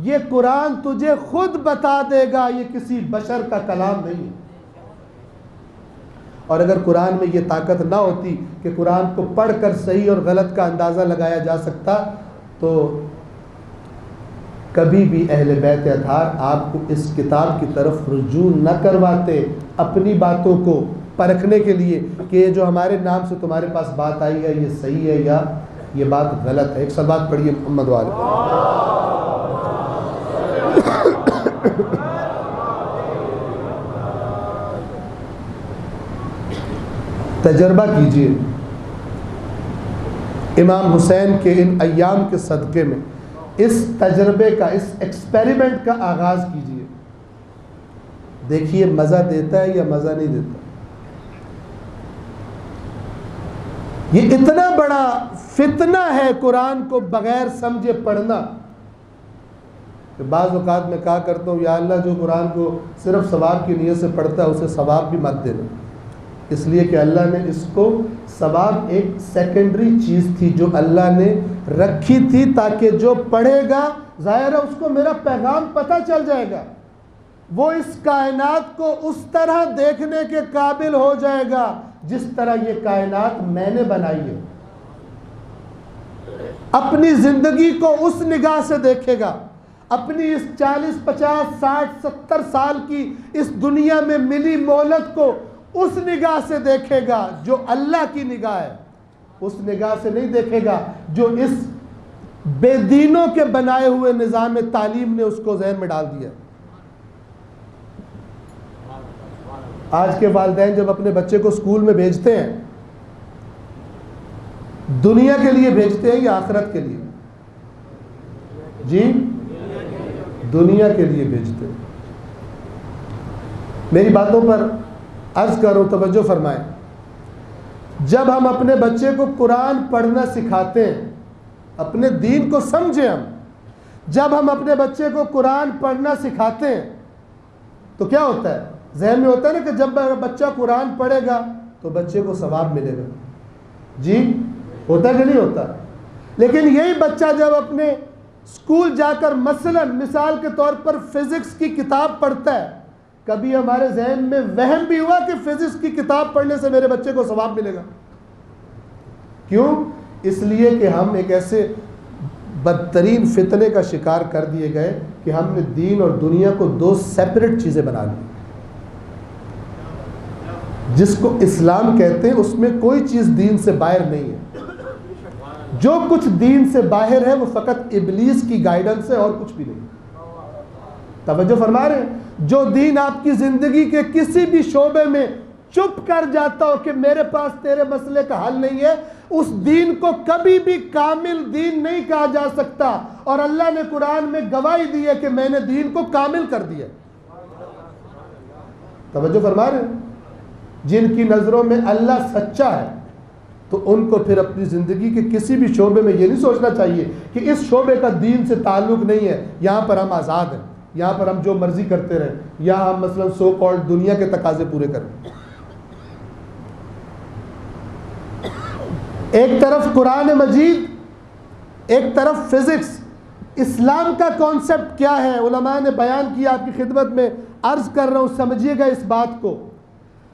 یہ قرآن تجھے خود بتا دے گا یہ کسی بشر کا کلام نہیں ہے۔ اور اگر قرآن میں یہ طاقت نہ ہوتی کہ قرآن کو پڑھ کر صحیح اور غلط کا اندازہ لگایا جا سکتا تو کبھی بھی اہل بیت اطہار آپ کو اس کتاب کی طرف رجوع نہ کرواتے اپنی باتوں کو پرکھنے کے لیے کہ یہ جو ہمارے نام سے تمہارے پاس بات آئی ہے یہ صحیح ہے یا یہ بات غلط ہے۔ ایک صلوات پڑھیے محمد والے۔ تجربہ کیجئے امام حسین کے ان ایام کے صدقے میں، اس تجربے کا، اس ایکسپیریمنٹ کا آغاز کیجئے، دیکھیے مزہ دیتا ہے یا مزہ نہیں دیتا۔ یہ اتنا بڑا فتنہ ہے قرآن کو بغیر سمجھے پڑھنا کہ بعض اوقات میں کہا کرتا ہوں یا اللہ جو قرآن کو صرف ثواب کی نیت سے پڑھتا ہے اسے ثواب بھی مت دینا، اس لیے کہ اللہ نے اس کو ثواب ایک سیکنڈری چیز تھی جو اللہ نے رکھی تھی تاکہ جو پڑھے گا ظاہر ہے اس کو میرا پیغام پتہ چل جائے گا، وہ اس کائنات کو اس طرح دیکھنے کے قابل ہو جائے گا جس طرح یہ کائنات میں نے بنائی ہے، اپنی زندگی کو اس نگاہ سے دیکھے گا، اپنی اس 40 50 60 70 سال کی اس دنیا میں ملی مہلت کو اس نگاہ سے دیکھے گا جو اللہ کی نگاہ ہے، اس نگاہ سے نہیں دیکھے گا جو اس بے دینوں کے بنائے ہوئے نظام تعلیم نے اس کو ذہن میں ڈال دیا۔ آج کے والدین جب اپنے بچے کو اسکول میں بھیجتے ہیں، دنیا کے لیے بھیجتے ہیں یا آخرت کے لیے؟ جی، دنیا کے لیے بھیجتے ہیں۔ میری باتوں پر عرض کرو، توجہ فرمائیں۔ جب ہم اپنے بچے کو قرآن پڑھنا سکھاتے ہیں، اپنے دین کو سمجھیں ہم، جب ہم اپنے بچے کو قرآن پڑھنا سکھاتے ہیں تو کیا ہوتا ہے؟ ذہن میں ہوتا ہے نا کہ جب بچہ قرآن پڑھے گا تو بچے کو ثواب ملے گا۔ جی ہوتا کہ نہیں ہوتا؟ لیکن یہی بچہ جب اپنے اسکول جا کر مثال کے طور پر فزکس کی کتاب پڑھتا ہے، کبھی ہمارے ذہن میں وہم بھی ہوا کہ فزکس کی کتاب پڑھنے سے میرے بچے کو ثواب ملے گا؟ کیوں؟ اس لیے کہ ہم ایک ایسے بدترین فتنے کا شکار کر دیے گئے کہ ہم نے دین اور دنیا کو دو سیپریٹ چیزیں بنا لی۔ جس کو اسلام کہتے ہیں اس میں کوئی چیز دین سے باہر نہیں ہے، جو کچھ دین سے باہر ہے وہ فقط ابلیس کی گائیڈنس ہے اور کچھ بھی نہیں۔ توجہ فرما رہے ہیں؟ جو دین آپ کی زندگی کے کسی بھی شعبے میں چپ کر جاتا ہو کہ میرے پاس تیرے مسئلے کا حل نہیں ہے، اس دین کو کبھی بھی کامل دین نہیں کہا جا سکتا، اور اللہ نے قرآن میں گواہی دی ہے کہ میں نے دین کو کامل کر دیا۔ توجہ فرما رہے ہیں؟ جن کی نظروں میں اللہ سچا ہے تو ان کو پھر اپنی زندگی کے کسی بھی شعبے میں یہ نہیں سوچنا چاہیے کہ اس شعبے کا دین سے تعلق نہیں ہے، یہاں پر ہم آزاد ہیں، یہاں پر ہم جو مرضی کرتے رہیں، یہاں ہم مثلا سو کالڈ دنیا کے تقاضے پورے کریں۔ ایک طرف قرآن مجید، ایک طرف فزکس۔ اسلام کا کانسیپٹ کیا ہے علماء نے بیان کیا، آپ کی خدمت میں عرض کر رہا ہوں، سمجھیے گا اس بات کو۔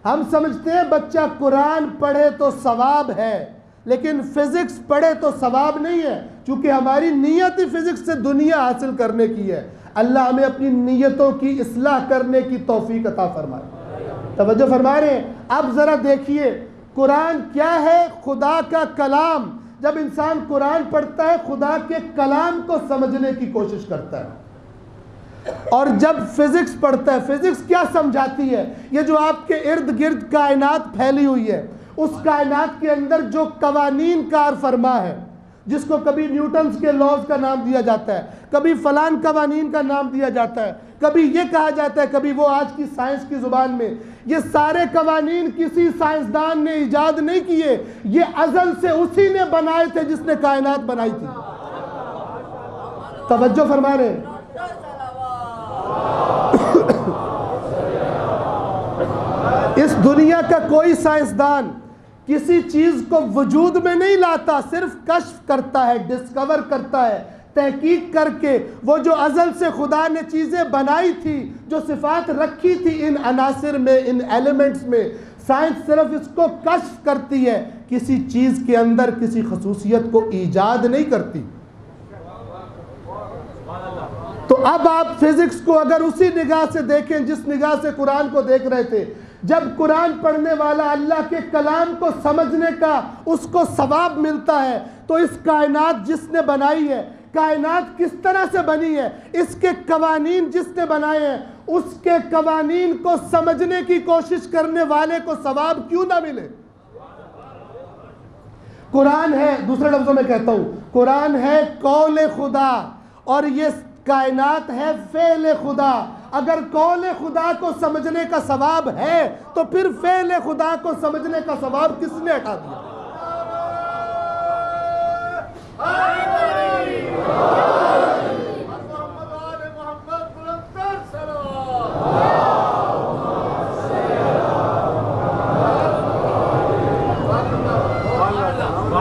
ہم سمجھتے ہیں بچہ قرآن پڑھے تو ثواب ہے، لیکن فزکس پڑھے تو ثواب نہیں ہے، چونکہ ہماری نیت ہی فزکس سے دنیا حاصل کرنے کی ہے۔ اللہ ہمیں اپنی نیتوں کی اصلاح کرنے کی توفیق عطا فرمائے۔ توجہ فرما رہے ہیں؟ اب ذرا دیکھیے قرآن کیا ہے؟ خدا کا کلام۔ جب انسان قرآن پڑھتا ہے خدا کے کلام کو سمجھنے کی کوشش کرتا ہے، اور جب فزکس پڑھتا ہے، فزکس کیا سمجھاتی ہے؟ یہ جو آپ کے ارد گرد کائنات پھیلی ہوئی ہے، اس کائنات کے اندر جو قوانین کار فرما ہے، جس کو کبھی نیوٹنز کے لاز کا نام دیا جاتا ہے، کبھی فلان قوانین کا نام دیا جاتا ہے، کبھی یہ کہا جاتا ہے، کبھی وہ آج کی سائنس کی زبان میں، یہ سارے قوانین کسی سائنسدان نے ایجاد نہیں کیے، یہ ازل سے اسی نے بنائے تھے جس نے کائنات بنائی تھی۔ توجہ فرما رہے ہیں؟ اس دنیا کا کوئی سائنسدان کسی چیز کو وجود میں نہیں لاتا، صرف کشف کرتا ہے، ڈسکور کرتا ہے، تحقیق کر کے وہ جو ازل سے خدا نے چیزیں بنائی تھی، جو صفات رکھی تھی ان عناصر میں، ان ایلیمنٹس میں، سائنس صرف اس کو کشف کرتی ہے، کسی چیز کے اندر کسی خصوصیت کو ایجاد نہیں کرتی۔ تو اب آپ فزکس کو اگر اسی نگاہ سے دیکھیں جس نگاہ سے قرآن کو دیکھ رہے تھے، جب قرآن پڑھنے والا اللہ کے کلام کو سمجھنے کا اس کو ثواب ملتا ہے، تو اس کائنات جس نے بنائی ہے، کائنات کس طرح سے بنی ہے، اس کے قوانین جس نے بنائے ہیں، اس کے قوانین کو سمجھنے کی کوشش کرنے والے کو ثواب کیوں نہ ملے؟ قرآن ہے، دوسرے لفظوں میں کہتا ہوں، قرآن ہے قول خدا، اور یہ کائنات ہے فعل خدا۔ اگر قول خدا کو سمجھنے کا ثواب ہے تو پھر فعل خدا کو سمجھنے کا ثواب کس نے ہٹا دیا؟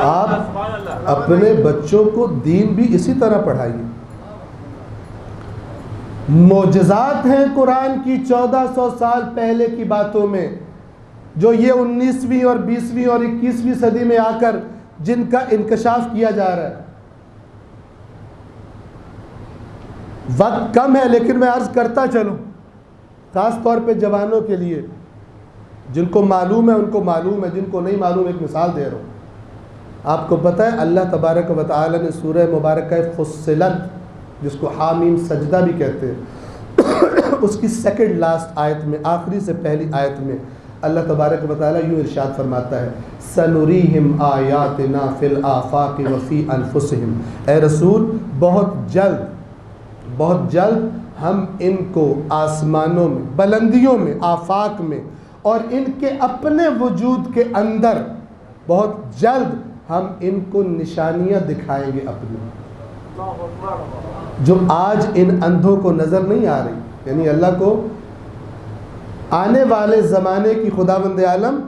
آپ اپنے بچوں کو دین بھی اسی طرح پڑھائیے۔ معجزات ہیں قرآن کی 1400 سال پہلے کی باتوں میں، جو یہ 19ویں اور 20ویں اور 21ویں صدی میں آ کر جن کا انکشاف کیا جا رہا ہے۔ وقت کم ہے لیکن میں عرض کرتا چلوں، خاص طور پہ جوانوں کے لیے، جن کو معلوم ہے ان کو معلوم ہے، جن کو نہیں معلوم ایک مثال دے رہا ہوں۔ آپ کو پتہ ہے اللہ تبارک و تعالی نے سورہ مبارکہ فصلت، جس کو حامیم سجدہ بھی کہتے ہیں، اس کی سیکنڈ لاسٹ آیت میں، آخری سے پہلی آیت میں اللہ تبارک و تعالی یوں ارشاد فرماتا ہے سَنُرِيهِمْ آیَاتِنَا فِي الْآفَاقِ وَفِي أَنفُسِهِمْ، اے رسول بہت جلد ہم ان کو آسمانوں میں، بلندیوں میں، آفاق میں، اور ان کے اپنے وجود کے اندر بہت جلد ہم ان کو نشانیاں دکھائیں گے اپنی، جو آج ان اندھوں کو نظر نہیں آ رہی۔ یعنی اللہ کو آنے والے زمانے کی خداوند عالم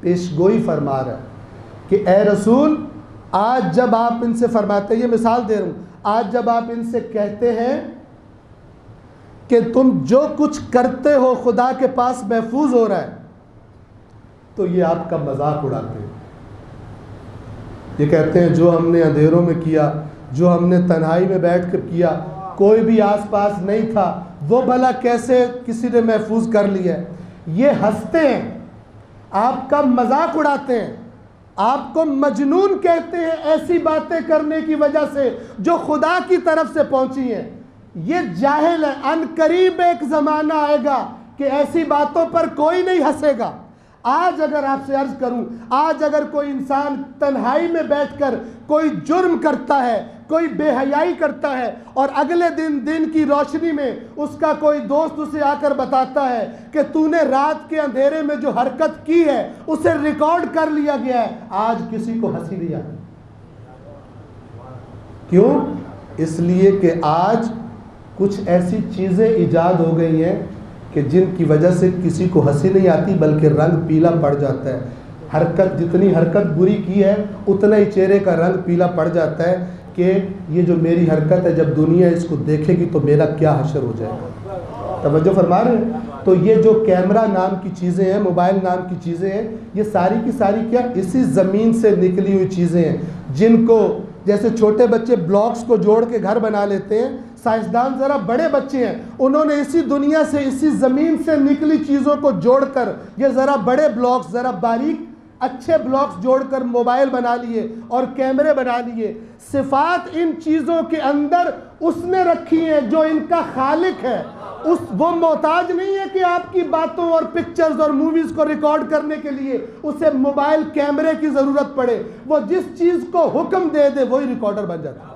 پیشگوئی فرما رہا ہے کہ اے رسول آج جب آپ ان سے فرماتے ہیں، یہ مثال دے رہا ہوں، آج جب آپ ان سے کہتے ہیں کہ تم جو کچھ کرتے ہو خدا کے پاس محفوظ ہو رہا ہے، تو یہ آپ کا مذاق اڑاتے ہیں۔ یہ کہتے ہیں جو ہم نے اندھیروں میں کیا، جو ہم نے تنہائی میں بیٹھ کر کیا، کوئی بھی آس پاس نہیں تھا، وہ بھلا کیسے کسی نے محفوظ کر لیا ہے۔ یہ ہنستے ہیں، آپ کا مذاق اڑاتے ہیں، آپ کو مجنون کہتے ہیں ایسی باتیں کرنے کی وجہ سے جو خدا کی طرف سے پہنچی ہیں۔ یہ جاہل ہے، ان قریب ایک زمانہ آئے گا کہ ایسی باتوں پر کوئی نہیں ہنسے گا۔ آج اگر آپ سے عرض کروں، آج اگر کوئی انسان تنہائی میں بیٹھ کر کوئی جرم کرتا ہے، کوئی بے حیائی کرتا ہے، اور اگلے دن کی روشنی میں اس کا کوئی دوست اسے آ کر بتاتا ہے کہ تو نے رات کے اندھیرے میں جو حرکت کی ہے اسے ریکارڈ کر لیا گیا ہے، آج کسی کو ہنسی نہیں آتی۔ کیوں؟ اس لیے کہ آج کچھ ایسی چیزیں ایجاد ہو گئی ہیں کہ جن کی وجہ سے کسی کو ہنسی نہیں آتی بلکہ رنگ پیلا پڑ جاتا ہے۔ جتنی حرکت بری کی ہے اتنا ہی چہرے کا رنگ پیلا پڑ جاتا ہے کہ یہ جو میری حرکت ہے جب دنیا اس کو دیکھے گی تو میرا کیا حشر ہو جائے گا۔ توجہ فرما رہے ہیں؟ تو یہ جو کیمرہ نام کی چیزیں ہیں، موبائل نام کی چیزیں ہیں، یہ ساری کی ساری کیا اسی زمین سے نکلی ہوئی چیزیں ہیں، جن کو جیسے چھوٹے بچے بلاکس کو جوڑ کے گھر بنا لیتے ہیں، سائنسدان ذرا بڑے بچے ہیں، انہوں نے اسی دنیا سے، اسی زمین سے نکلی چیزوں کو جوڑ کر یہ ذرا بڑے بلاکس، ذرا باریک اچھے بلاکس جوڑ کر موبائل بنا لیے اور کیمرے بنا لیے۔ صفات ان چیزوں کے اندر اس نے رکھی ہیں جو ان کا خالق ہے، وہ محتاج نہیں ہے کہ آپ کی باتوں اور پکچرز اور موویز کو ریکارڈ کرنے کے لیے اسے موبائل کیمرے کی ضرورت پڑے، وہ جس چیز کو حکم دے دے وہی ریکارڈر بن جاتا ہے۔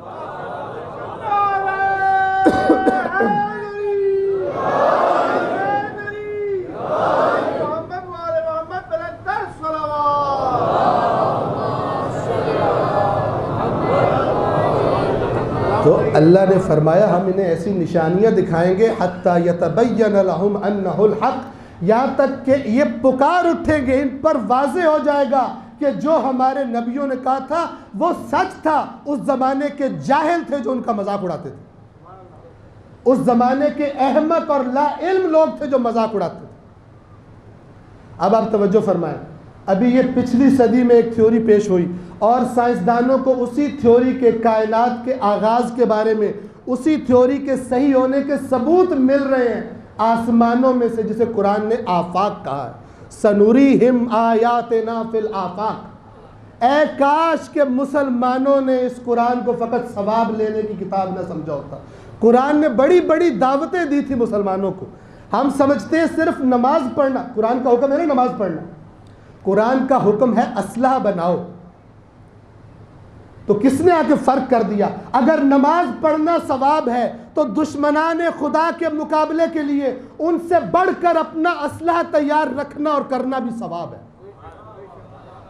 تو اللہ نے فرمایا ہم انہیں ایسی نشانیاں دکھائیں گے حتی یتبین لہم انہ الحق، یہاں تک کہ یہ پکار اٹھیں گے، ان پر واضح ہو جائے گا کہ جو ہمارے نبیوں نے کہا تھا وہ سچ تھا۔ اس زمانے کے جاہل تھے جو ان کا مذاق اڑاتے تھے، اس زمانے کے احمق اور لا علم لوگ تھے جو مذاق اڑاتے تھے۔ اب آپ توجہ فرمائیں، ابھی یہ پچھلی صدی میں ایک تھیوری پیش ہوئی اور سائنسدانوں کو اسی تھیوری کے کائنات کے آغاز کے بارے میں، اسی تھیوری کے صحیح ہونے کے ثبوت مل رہے ہیں آسمانوں میں سے، جسے قرآن نے آفاق کہا ہے۔ سنوریہم آیاتنا فی الآفاق۔ اے کاش کہ مسلمانوں نے اس قرآن کو فقط ثواب لینے کی کتاب نہ سمجھا ہوتا۔ قرآن نے بڑی بڑی دعوتیں دی تھی مسلمانوں کو۔ ہم سمجھتے ہیں صرف نماز پڑھنا، قرآن کا حکم ہے نا نماز پڑھنا، قرآن کا حکم ہے اسلحہ بناؤ۔ تو کس نے آ کے فرق کر دیا؟ اگر نماز پڑھنا ثواب ہے تو دشمنان خدا کے مقابلے کے لیے ان سے بڑھ کر اپنا اسلحہ تیار رکھنا اور کرنا بھی ثواب ہے۔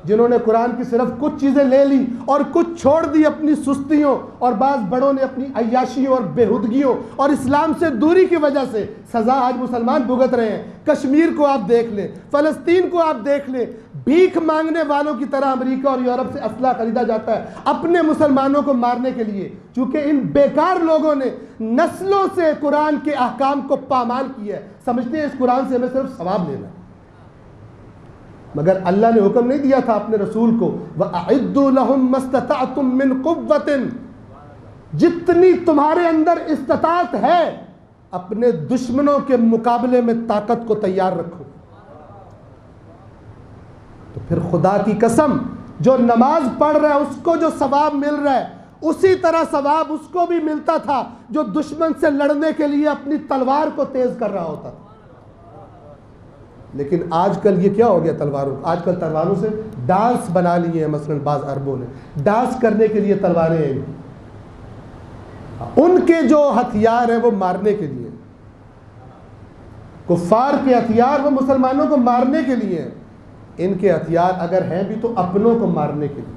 جنہوں نے قرآن کی صرف کچھ چیزیں لے لی اور کچھ چھوڑ دی اپنی سستیوں، اور بعض بڑوں نے اپنی عیاشیوں اور بےہودگیوں اور اسلام سے دوری کی وجہ سے سزا آج مسلمان بھگت رہے ہیں۔ کشمیر کو آپ دیکھ لیں، فلسطین کو آپ دیکھ لیں، بھیک مانگنے والوں کی طرح امریکہ اور یورپ سے اسلحہ خریدا جاتا ہے اپنے مسلمانوں کو مارنے کے لیے، چونکہ ان بیکار لوگوں نے نسلوں سے قرآن کے احکام کو پامال کیا ہے، سمجھتے ہیں اس قرآن سے ہمیں صرف ثواب لینا ہے۔ مگر اللہ نے حکم نہیں دیا تھا اپنے رسول کو وَأَعِدُّوا لَهُم مَّا اسْتَطَعْتُم مِّن قُوَّةٍ، جتنی تمہارے اندر استطاعت ہے اپنے دشمنوں کے مقابلے میں طاقت کو تیار رکھو. تو پھر خدا کی قسم جو نماز پڑھ رہا ہے اس کو جو ثواب مل رہا ہے اسی طرح ثواب اس کو بھی ملتا تھا جو دشمن سے لڑنے کے لیے اپنی تلوار کو تیز کر رہا ہوتا تھا. لیکن آج کل یہ کیا ہو گیا تلواروں؟ آج کل تلواروں سے ڈانس بنا لیے ہیں. مثلا بعض عربوں نے ڈانس کرنے کے لیے تلواریں ہیں. ان کے جو ہتھیار ہیں وہ مارنے کے لیے، کفار کے ہتھیار وہ مسلمانوں کو مارنے کے لیے ہیں. ان کے ہتھیار اگر ہیں بھی تو اپنوں کو مارنے کے لیے.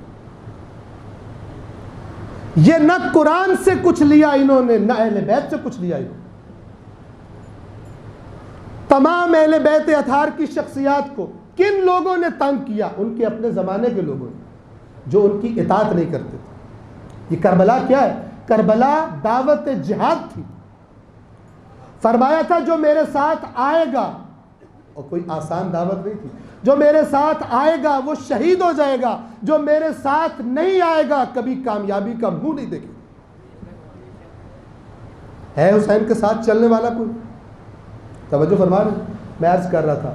یہ نہ قرآن سے کچھ لیا انہوں نے، نہ اہل بیت سے کچھ لیا انہوں نے. تمام اہل بیت اطہار کی شخصیات کو کن لوگوں نے تنگ کیا؟ ان کے اپنے زمانے کے لوگوں نے جو ان کی اطاعت نہیں کرتے تھے. یہ کربلا کیا ہے؟ کربلا دعوت جہاد تھی. فرمایا تھا جو میرے ساتھ آئے گا، اور کوئی آسان دعوت نہیں تھی، جو میرے ساتھ آئے گا وہ شہید ہو جائے گا، جو میرے ساتھ نہیں آئے گا کبھی کامیابی کا منہ نہیں دیکھے. ہے حسین کے ساتھ چلنے والا کوئی؟ توجہ فرما رہے ہیں. میں عرض کر رہا تھا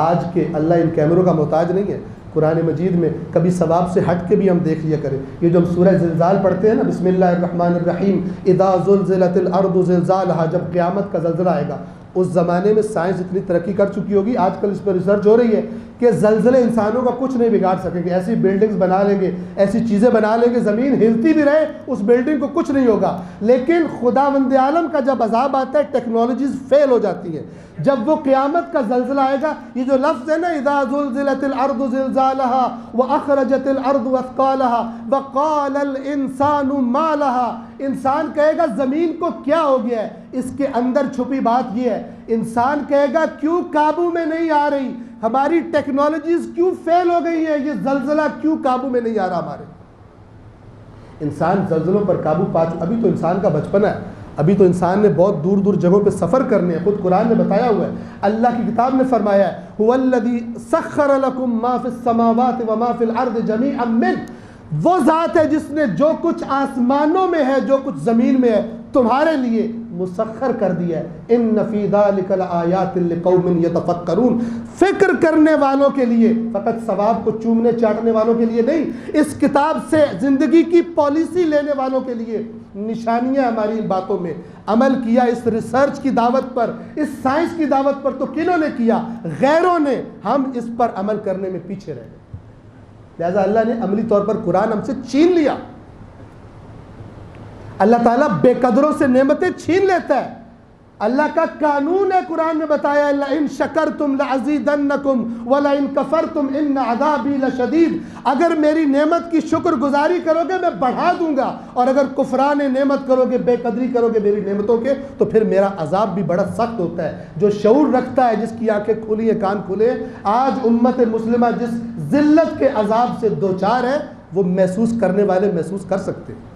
آج کے اللہ ان کیمروں کا محتاج نہیں ہے. قرآن مجید میں کبھی ثواب سے ہٹ کے بھی ہم دیکھ لیا کریں. یہ جو ہم سورہ زلزال پڑھتے ہیں نا، بسم اللہ الرحمن الرحیم، اذا زلزلت الارض زلزالها، جب قیامت کا زلزلہ آئے گا. اس زمانے میں سائنس اتنی ترقی کر چکی ہوگی، آج کل اس پر ریسرچ ہو رہی ہے کہ زلزلے انسانوں کا کچھ نہیں بگاڑ سکیں گے. ایسی بلڈنگز بنا لیں گے، ایسی چیزیں بنا لیں گے، زمین ہلتی بھی رہے اس بلڈنگ کو کچھ نہیں ہوگا. لیکن خداوند عالم کا جب عذاب آتا ہے ٹیکنالوجیز فیل ہو جاتی ہیں. جب وہ قیامت کا زلزلہ آئے گا، یہ جو لفظ ہے نا اذا زلزلت الارض زلزالها واخرجت الارض اثقالها وقال الانسان ما لها، انسان کہے گا زمین کو کیا ہو گیا ہے. اس کے اندر چھپی بات یہ ہے، انسان کہے گا کیوں قابو میں نہیں آ رہی، ہماری ٹیکنالوجیز کیوں فیل ہو گئی ہیں، یہ زلزلہ کیوں قابو میں نہیں آ رہا ہمارے. انسان زلزلوں پر قابو پا چکا. ابھی تو انسان کا بچپنا ہے، ابھی تو انسان نے بہت دور دور جگہوں پہ سفر کرنے ہیں. خود قرآن نے بتایا ہوا ہے، اللہ کی کتاب نے فرمایا ہے هو الذی سخر لکم ما فی السماوات وما فی الارض جمیعا منہ، وہ ذات ہے جس نے جو کچھ آسمانوں میں ہے جو کچھ زمین میں ہے تمہارے لیے مسخر کر دیا ہے. ان فی ذلک لآیات لقوم یتفکرون، فکر کرنے والوں کے لیے، فقط ثواب کو چومنے چاٹنے والوں کے لیے نہیں، اس کتاب سے زندگی کی پالیسی لینے والوں کے لیے نشانیاں. ہماری ان باتوں میں عمل کیا، اس ریسرچ کی دعوت پر، اس سائنس کی دعوت پر تو کنہوں نے کیا؟ غیروں نے. ہم اس پر عمل کرنے میں پیچھے رہ گئے. لہذا اللہ نے عملی طور پر قرآن ہم سے چھین لیا. اللہ تعالیٰ بے قدروں سے نعمتیں چھین لیتا ہے. اللہ کا قانون ہے، قرآن نے بتایا لئن شکرتم لأزیدنکم ولئن کفرتم ان عذابی لشدید. اگر میری نعمت کی شکر گزاری کرو گے میں بڑھا دوں گا، اور اگر کفران نعمت کرو گے، بے قدری کرو گے میری نعمتوں کے، تو پھر میرا عذاب بھی بڑا سخت ہوتا ہے. جو شعور رکھتا ہے، جس کی آنکھیں کھلی ہیں، کان کھلے ہیں، آج امت مسلمہ جس ذلت کے عذاب سے دوچار ہے وہ محسوس کرنے والے محسوس کر سکتے ہیں.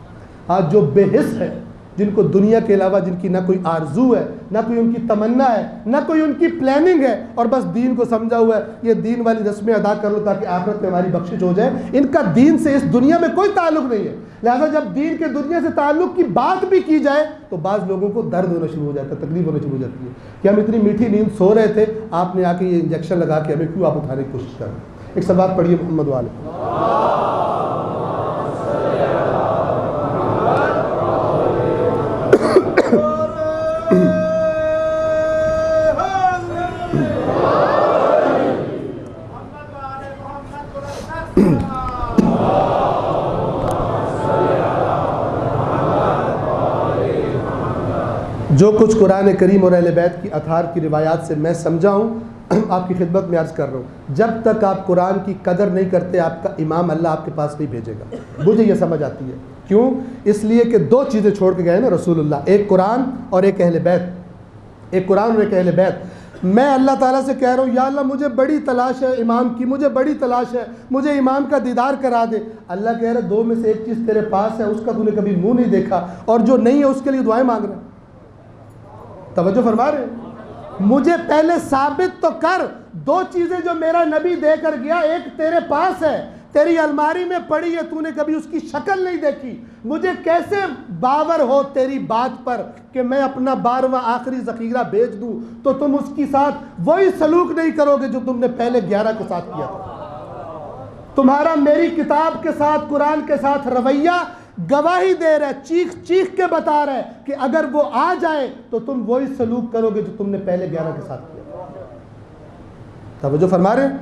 آج جو بے حس ہے، جن کو دنیا کے علاوہ جن کی نہ کوئی آرزو ہے، نہ کوئی ان کی تمنا ہے، نہ کوئی ان کی پلاننگ ہے، اور بس دین کو سمجھا ہوا ہے یہ دین والی رسمیں ادا کر لو تاکہ آخرت میں ہماری بخشش ہو جائے. ان کا دین سے اس دنیا میں کوئی تعلق نہیں ہے. لہذا جب دین کے دنیا سے تعلق کی بات بھی کی جائے تو بعض لوگوں کو درد ہونا شروع ہو جاتا ہے، تکلیف ہونا شروع ہو جاتی ہے کہ ہم اتنی میٹھی نیند سو رہے تھے، آپ نے آ کے یہ انجیکشن لگا کے ہمیں کیوں آپ اٹھانے کی کوشش کر رہے ہیں. ایک سوال پڑھیے محمد والے. جو کچھ قرآن کریم اور اہل بیت کی اطہار کی روایات سے میں سمجھا ہوں آپ کی خدمت میں عرض کر رہا ہوں. جب تک آپ قرآن کی قدر نہیں کرتے آپ کا امام اللہ آپ کے پاس نہیں بھیجے گا. مجھے یہ سمجھ آتی ہے. کیوں؟ اس لیے کہ دو چیزیں چھوڑ کے گئے نا رسول اللہ، ایک قرآن اور ایک اہل بیت. ایک قرآن اور ایک اہل بیت. میں اللہ تعالیٰ سے کہہ رہا ہوں یا اللہ مجھے بڑی تلاش ہے امام کی، مجھے بڑی تلاش ہے، مجھے امام کا دیدار کرا دے. اللہ کہہ رہا دو میں سے ایک چیز تیرے پاس ہے، اس کا تو نے کبھی منہ نہیں دیکھا، اور جو نہیں ہے اس کے لیے دعائیں مانگ رہا ہے. توجہ فرما رہے ہیں؟ مجھے پہلے ثابت تو کر. دو چیزیں جو میرا نبی دے کر گیا، ایک تیرے پاس ہے، تیری الماری میں پڑی ہے، تو نے کبھی اس کی شکل نہیں دیکھی، مجھے کیسے باور ہو تیری بات پر کہ میں اپنا 12واں آخری ذخیرہ بیچ دوں تو تم اس کے ساتھ وہی سلوک نہیں کرو گے جو تم نے پہلے 11 کے ساتھ کیا تھا۔ تمہارا میری کتاب کے ساتھ، قرآن کے ساتھ رویہ گواہی دے رہا ہے، چیخ چیخ کے بتا رہا ہے کہ اگر وہ آ جائے تو تم وہی سلوک کرو گے جو تم نے پہلے 11 کے ساتھ کیا۔ توجہ فرما رہے ہیں؟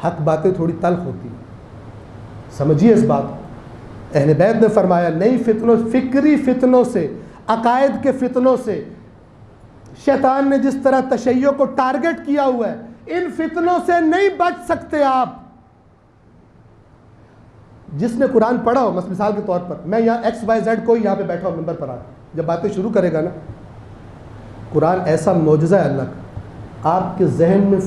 حق باتیں تھوڑی تلخ ہوتی ہیں، سمجھیے اس بات کو۔ اہل بیت نے فرمایا نئی فتنوں، فکری فتنوں سے، عقائد کے فتنوں سے شیطان نے جس طرح تشیع کو ٹارگٹ کیا ہوا ہے، ان فتنوں سے نہیں بچ سکتے آپ۔ جس نے قرآن پڑھا ہو، مثال کے طور پر میں یہاں XYZ کوئی یہاں پہ بیٹھا ہوں ممبر پر آ کے، جب باتیں شروع کرے گا نا، قرآن ایسا معجزہ ہے اللہ کا، آپ کے ذہن میں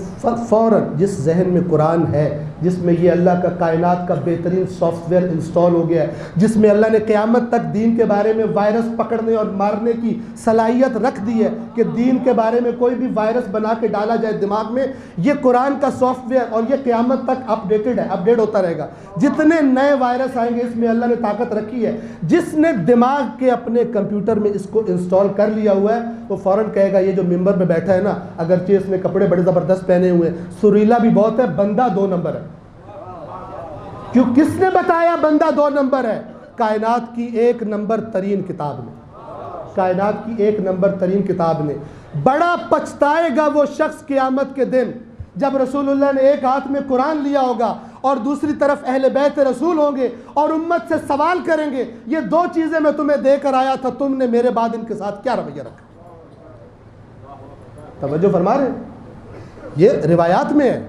فوراً، جس ذہن میں قرآن ہے، جس میں یہ اللہ کا کائنات کا بہترین سافٹ ویئر انسٹال ہو گیا ہے، جس میں اللہ نے قیامت تک دین کے بارے میں وائرس پکڑنے اور مارنے کی صلاحیت رکھ دی ہے کہ دین کے بارے میں کوئی بھی وائرس بنا کے ڈالا جائے دماغ میں، یہ قرآن کا سافٹ ویئر، اور یہ قیامت تک اپڈیٹڈ ہے، اپڈیٹ ہوتا رہے گا۔ جتنے نئے وائرس آئیں گے اس میں اللہ نے طاقت رکھی ہے۔ جس نے دماغ کے اپنے کمپیوٹر میں اس کو انسٹال کر لیا ہوا ہے وہ فوراً کہے گا یہ جو ممبر پہ بیٹھا ہے نا، اگرچہ اس نے کپڑے بڑے زبردست پہنے ہوئے، سریلا بھی بہت ہے، بندہ 2 نمبر ہے۔ کیوں؟ کس نے بتایا بندہ 2 نمبر ہے؟ کائنات کی 1 نمبر ترین کتاب نے، کائنات کی 1 نمبر ترین کتاب نے۔ بڑا پچھتائے گا وہ شخص قیامت کے دن جب رسول اللہ نے ایک ہاتھ میں قرآن لیا ہوگا اور دوسری طرف اہل بیت رسول ہوں گے اور امت سے سوال کریں گے یہ 2 چیزیں میں تمہیں دے کر آیا تھا، تم نے میرے بعد ان کے ساتھ کیا رویہ رکھا؟ توجہ فرما رہے ہیں؟ یہ روایات میں ہے،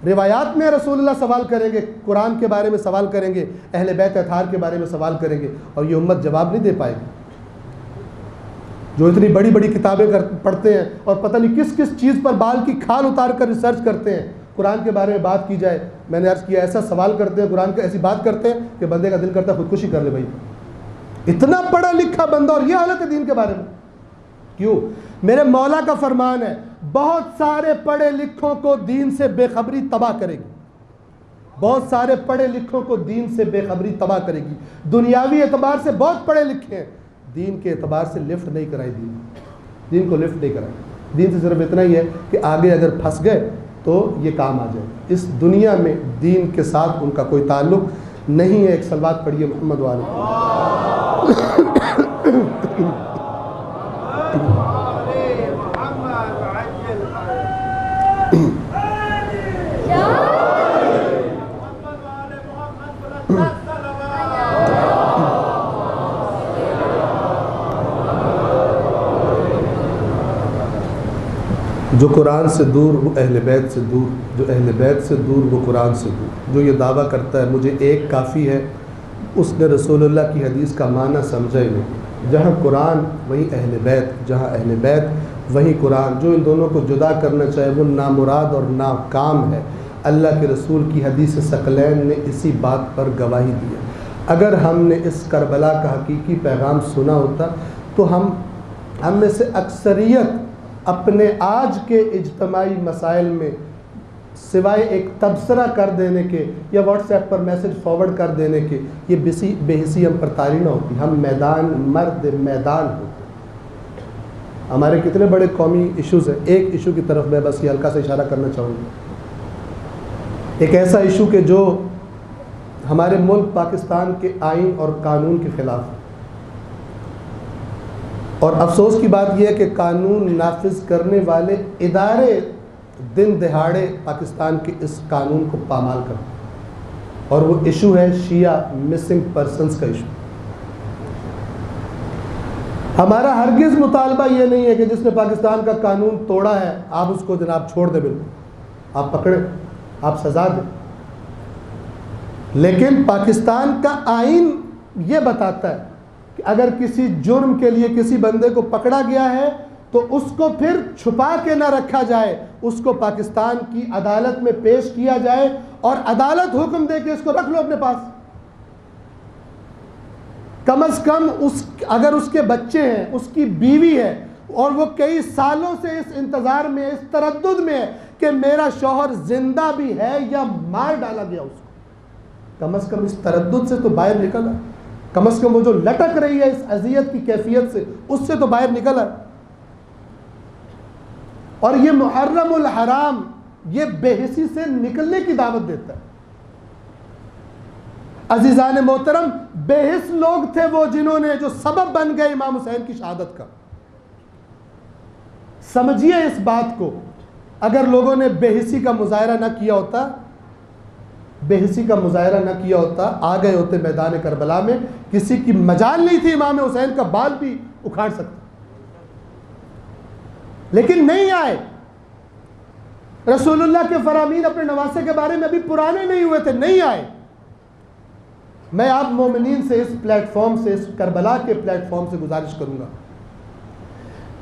روایات میں رسول اللہ سوال کریں گے، قرآن کے بارے میں سوال کریں گے، اہل بیت اطہار کے بارے میں سوال کریں گے، اور یہ امت جواب نہیں دے پائے گی۔ جو اتنی بڑی بڑی کتابیں پڑھتے ہیں اور پتہ نہیں کس کس چیز پر بال کی کھال اتار کر ریسرچ کرتے ہیں، قرآن کے بارے میں بات کی جائے، میں نے عرض کیا ایسا سوال کرتے ہیں، قرآن کی ایسی بات کرتے ہیں کہ بندے کا دل کرتا ہے خودکشی کر لے بھائی۔ اتنا پڑھا لکھا بندہ اور یہ حالت ہے دین کے بارے میں۔ کیوں؟ میرے مولا کا فرمان ہے بہت سارے پڑھے لکھوں کو دین سے بے خبری تباہ کرے گی، بہت سارے پڑھے لکھوں کو دین سے بے خبری تباہ کرے گی۔ دنیاوی اعتبار سے بہت پڑھے لکھے ہیں، دین کے اعتبار سے لفٹ نہیں کرائی، دین کو لفٹ نہیں کرائی۔ دین سے صرف اتنا ہی ہے کہ آگے اگر پھنس گئے تو یہ کام آ جائے۔ اس دنیا میں دین کے ساتھ ان کا کوئی تعلق نہیں ہے۔ ایک صلوات پڑھیے محمد والے۔ جو قرآن سے دور وہ اہل بیت سے دور، جو اہل بیت سے دور وہ قرآن سے دور۔ جو یہ دعویٰ کرتا ہے مجھے ایک کافی ہے، اس نے رسول اللہ کی حدیث کا معنی سمجھا ہی نہیں۔ جہاں قرآن وہیں اہل بیت، جہاں اہل بیت وہیں قرآن۔ جو ان دونوں کو جدا کرنا چاہے وہ نامراد اور ناکام ہے۔ اللہ کے رسول کی حدیث ثقلین نے اسی بات پر گواہی دی ہے۔ اگر ہم نے اس کربلا کا حقیقی پیغام سنا ہوتا تو ہم میں سے اکثریت اپنے آج کے اجتماعی مسائل میں سوائے ایک تبصرہ کر دینے کے یا واٹس ایپ پر میسج فارورڈ کر دینے کے یہ بے حسی ہم پر طاری نہ ہوتی۔ ہم میدان مرد میدان ہوتے۔ ہمارے کتنے بڑے قومی ایشوز ہیں۔ ایک ایشو کی طرف میں بس یہ ہلکا سا اشارہ کرنا چاہوں گا، ایک ایسا ایشو کہ جو ہمارے ملک پاکستان کے آئین اور قانون کے خلاف ہے، اور افسوس کی بات یہ ہے کہ قانون نافذ کرنے والے ادارے دن دہاڑے پاکستان کے اس قانون کو پامال کرتے ہیں، اور وہ ایشو ہے شیعہ مسنگ پرسنز کا ایشو۔ ہمارا ہرگز مطالبہ یہ نہیں ہے کہ جس نے پاکستان کا قانون توڑا ہے آپ اس کو جناب چھوڑ دیں، بالکل آپ پکڑیں، آپ سزا دیں، لیکن پاکستان کا آئین یہ بتاتا ہے کہ اگر کسی جرم کے لیے کسی بندے کو پکڑا گیا ہے تو اس کو پھر چھپا کے نہ رکھا جائے، اس کو پاکستان کی عدالت میں پیش کیا جائے اور عدالت حکم دے کہ اس کو رکھ لو اپنے پاس۔ کم از کم اگر اس کے بچے ہیں، اس کی بیوی ہے اور وہ کئی سالوں سے اس انتظار میں، اس تردد میں ہے کہ میرا شوہر زندہ بھی ہے یا مار ڈالا گیا اس کو، کم از کم اس تردد سے تو باہر نکل آئے، کم از کم وہ جو لٹک رہی ہے اس اذیت کی کیفیت سے، اس سے تو باہر نکل آئے۔ اور یہ محرم الحرام یہ بے حسی سے نکلنے کی دعوت دیتا ہے۔ عزیزان محترم، بے حس لوگ تھے وہ جنہوں نے جو سبب بن گئے امام حسین کی شہادت کا۔ سمجھیے اس بات کو، اگر لوگوں نے بے حسی کا مظاہرہ نہ کیا ہوتا، بے حسی کا مظاہرہ نہ کیا ہوتا، آ گئے ہوتے میدان کربلا میں، کسی کی مجال نہیں تھی امام حسین کا بال بھی اکھاڑ سکتا، لیکن نہیں آئے۔ رسول اللہ کے فرامین اپنے نواسے کے بارے میں ابھی پرانے نہیں ہوئے تھے، نہیں آئے۔ میں آپ مومنین سے اس پلیٹ فارم سے، اس کربلا کے پلیٹ فارم سے گزارش کروں گا،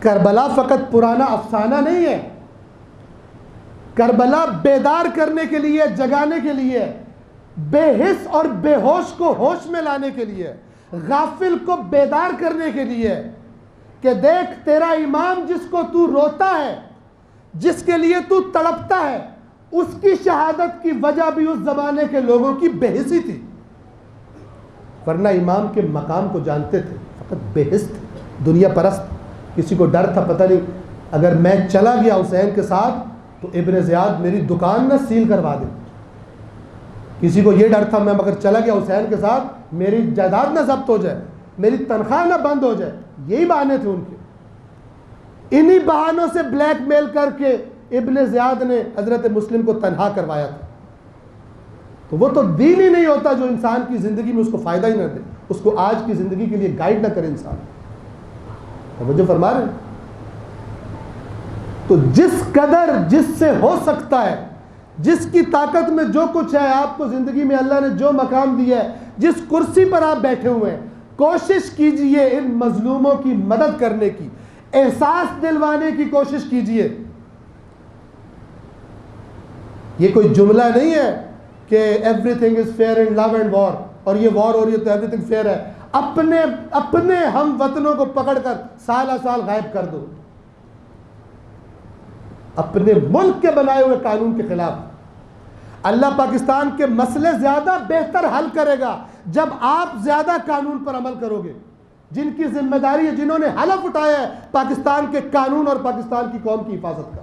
کربلا فقط پرانا افسانہ نہیں ہے، کربلا بیدار کرنے کے لیے، جگانے کے لیے، بے حس اور بے ہوش کو ہوش میں لانے کے لیے، غافل کو بیدار کرنے کے لیے کہ دیکھ تیرا امام جس کو تو روتا ہے، جس کے لیے تو تڑپتا ہے، اس کی شہادت کی وجہ بھی اس زمانے کے لوگوں کی بے حسی تھی، ورنہ امام کے مقام کو جانتے تھے، فقط بے حس تھے، دنیا پرست۔ کسی کو ڈر تھا، پتہ نہیں اگر میں چلا گیا حسین کے ساتھ تو ابن زیاد میری دکان نہ سیل کروا دے۔ کسی کو یہ ڈر تھا میں مگر چلا گیا حسین کے ساتھ میری جائیداد نہ ضبط ہو جائے، میری تنخواہ نہ بند ہو جائے۔ یہی بہانے تھے ان کے، انہی بہانوں سے بلیک میل کر کے ابن زیاد نے حضرت مسلم کو تنہا کروایا تھا۔ تو وہ تو دین ہی نہیں ہوتا جو انسان کی زندگی میں اس کو فائدہ ہی نہ دے، اس کو آج کی زندگی کے لیے گائیڈ نہ کرے انسان۔ توجہ فرما رہے ہیں؟ تو جس قدر جس سے ہو سکتا ہے، جس کی طاقت میں جو کچھ ہے، آپ کو زندگی میں اللہ نے جو مقام دیا ہے، جس کرسی پر آپ بیٹھے ہوئے ہیں، کوشش کیجئے ان مظلوموں کی مدد کرنے کی، احساس دلوانے کی کوشش کیجئے۔ یہ کوئی جملہ نہیں ہے کہ everything is fair in love and war, اور یہ وار ہو رہی ہے تو ایوری تھنگ فیئر ہے۔ اپنے ہم وطنوں کو پکڑ کر سالہ سال غائب کر دو، اپنے ملک کے بنائے ہوئے قانون کے خلاف۔ اللہ پاکستان کے مسئلے زیادہ بہتر حل کرے گا جب آپ زیادہ قانون پر عمل کرو گے۔ جن کی ذمہ داری ہے، جنہوں نے حلف اٹھایا ہے پاکستان کے قانون اور پاکستان کی قوم کی حفاظت کا۔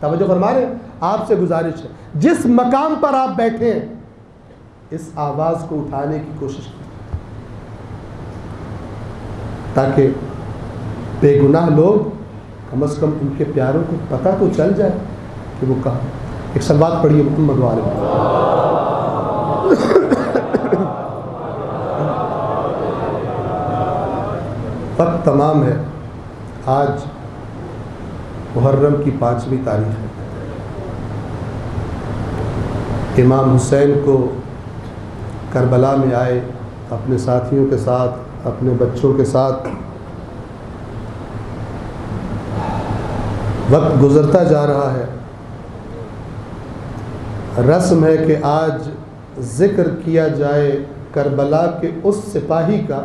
توجہ فرما رہے ہیں؟ آپ سے گزارش ہے، جس مقام پر آپ بیٹھے ہیں اس آواز کو اٹھانے کی کوشش کریں تاکہ بے گناہ لوگ کم از کم ان کے پیاروں کو پتہ تو چل جائے کہ وہ کہاں۔ ایک صلوات پڑھیے محمد والے۔ وقت تمام ہے، آج محرم کی 5ویں تاریخ ہے۔ امام حسین کو کربلا میں آئے اپنے ساتھیوں کے ساتھ، اپنے بچوں کے ساتھ، وقت گزرتا جا رہا ہے۔ رسم ہے کہ آج ذکر کیا جائے کربلا کے اس سپاہی کا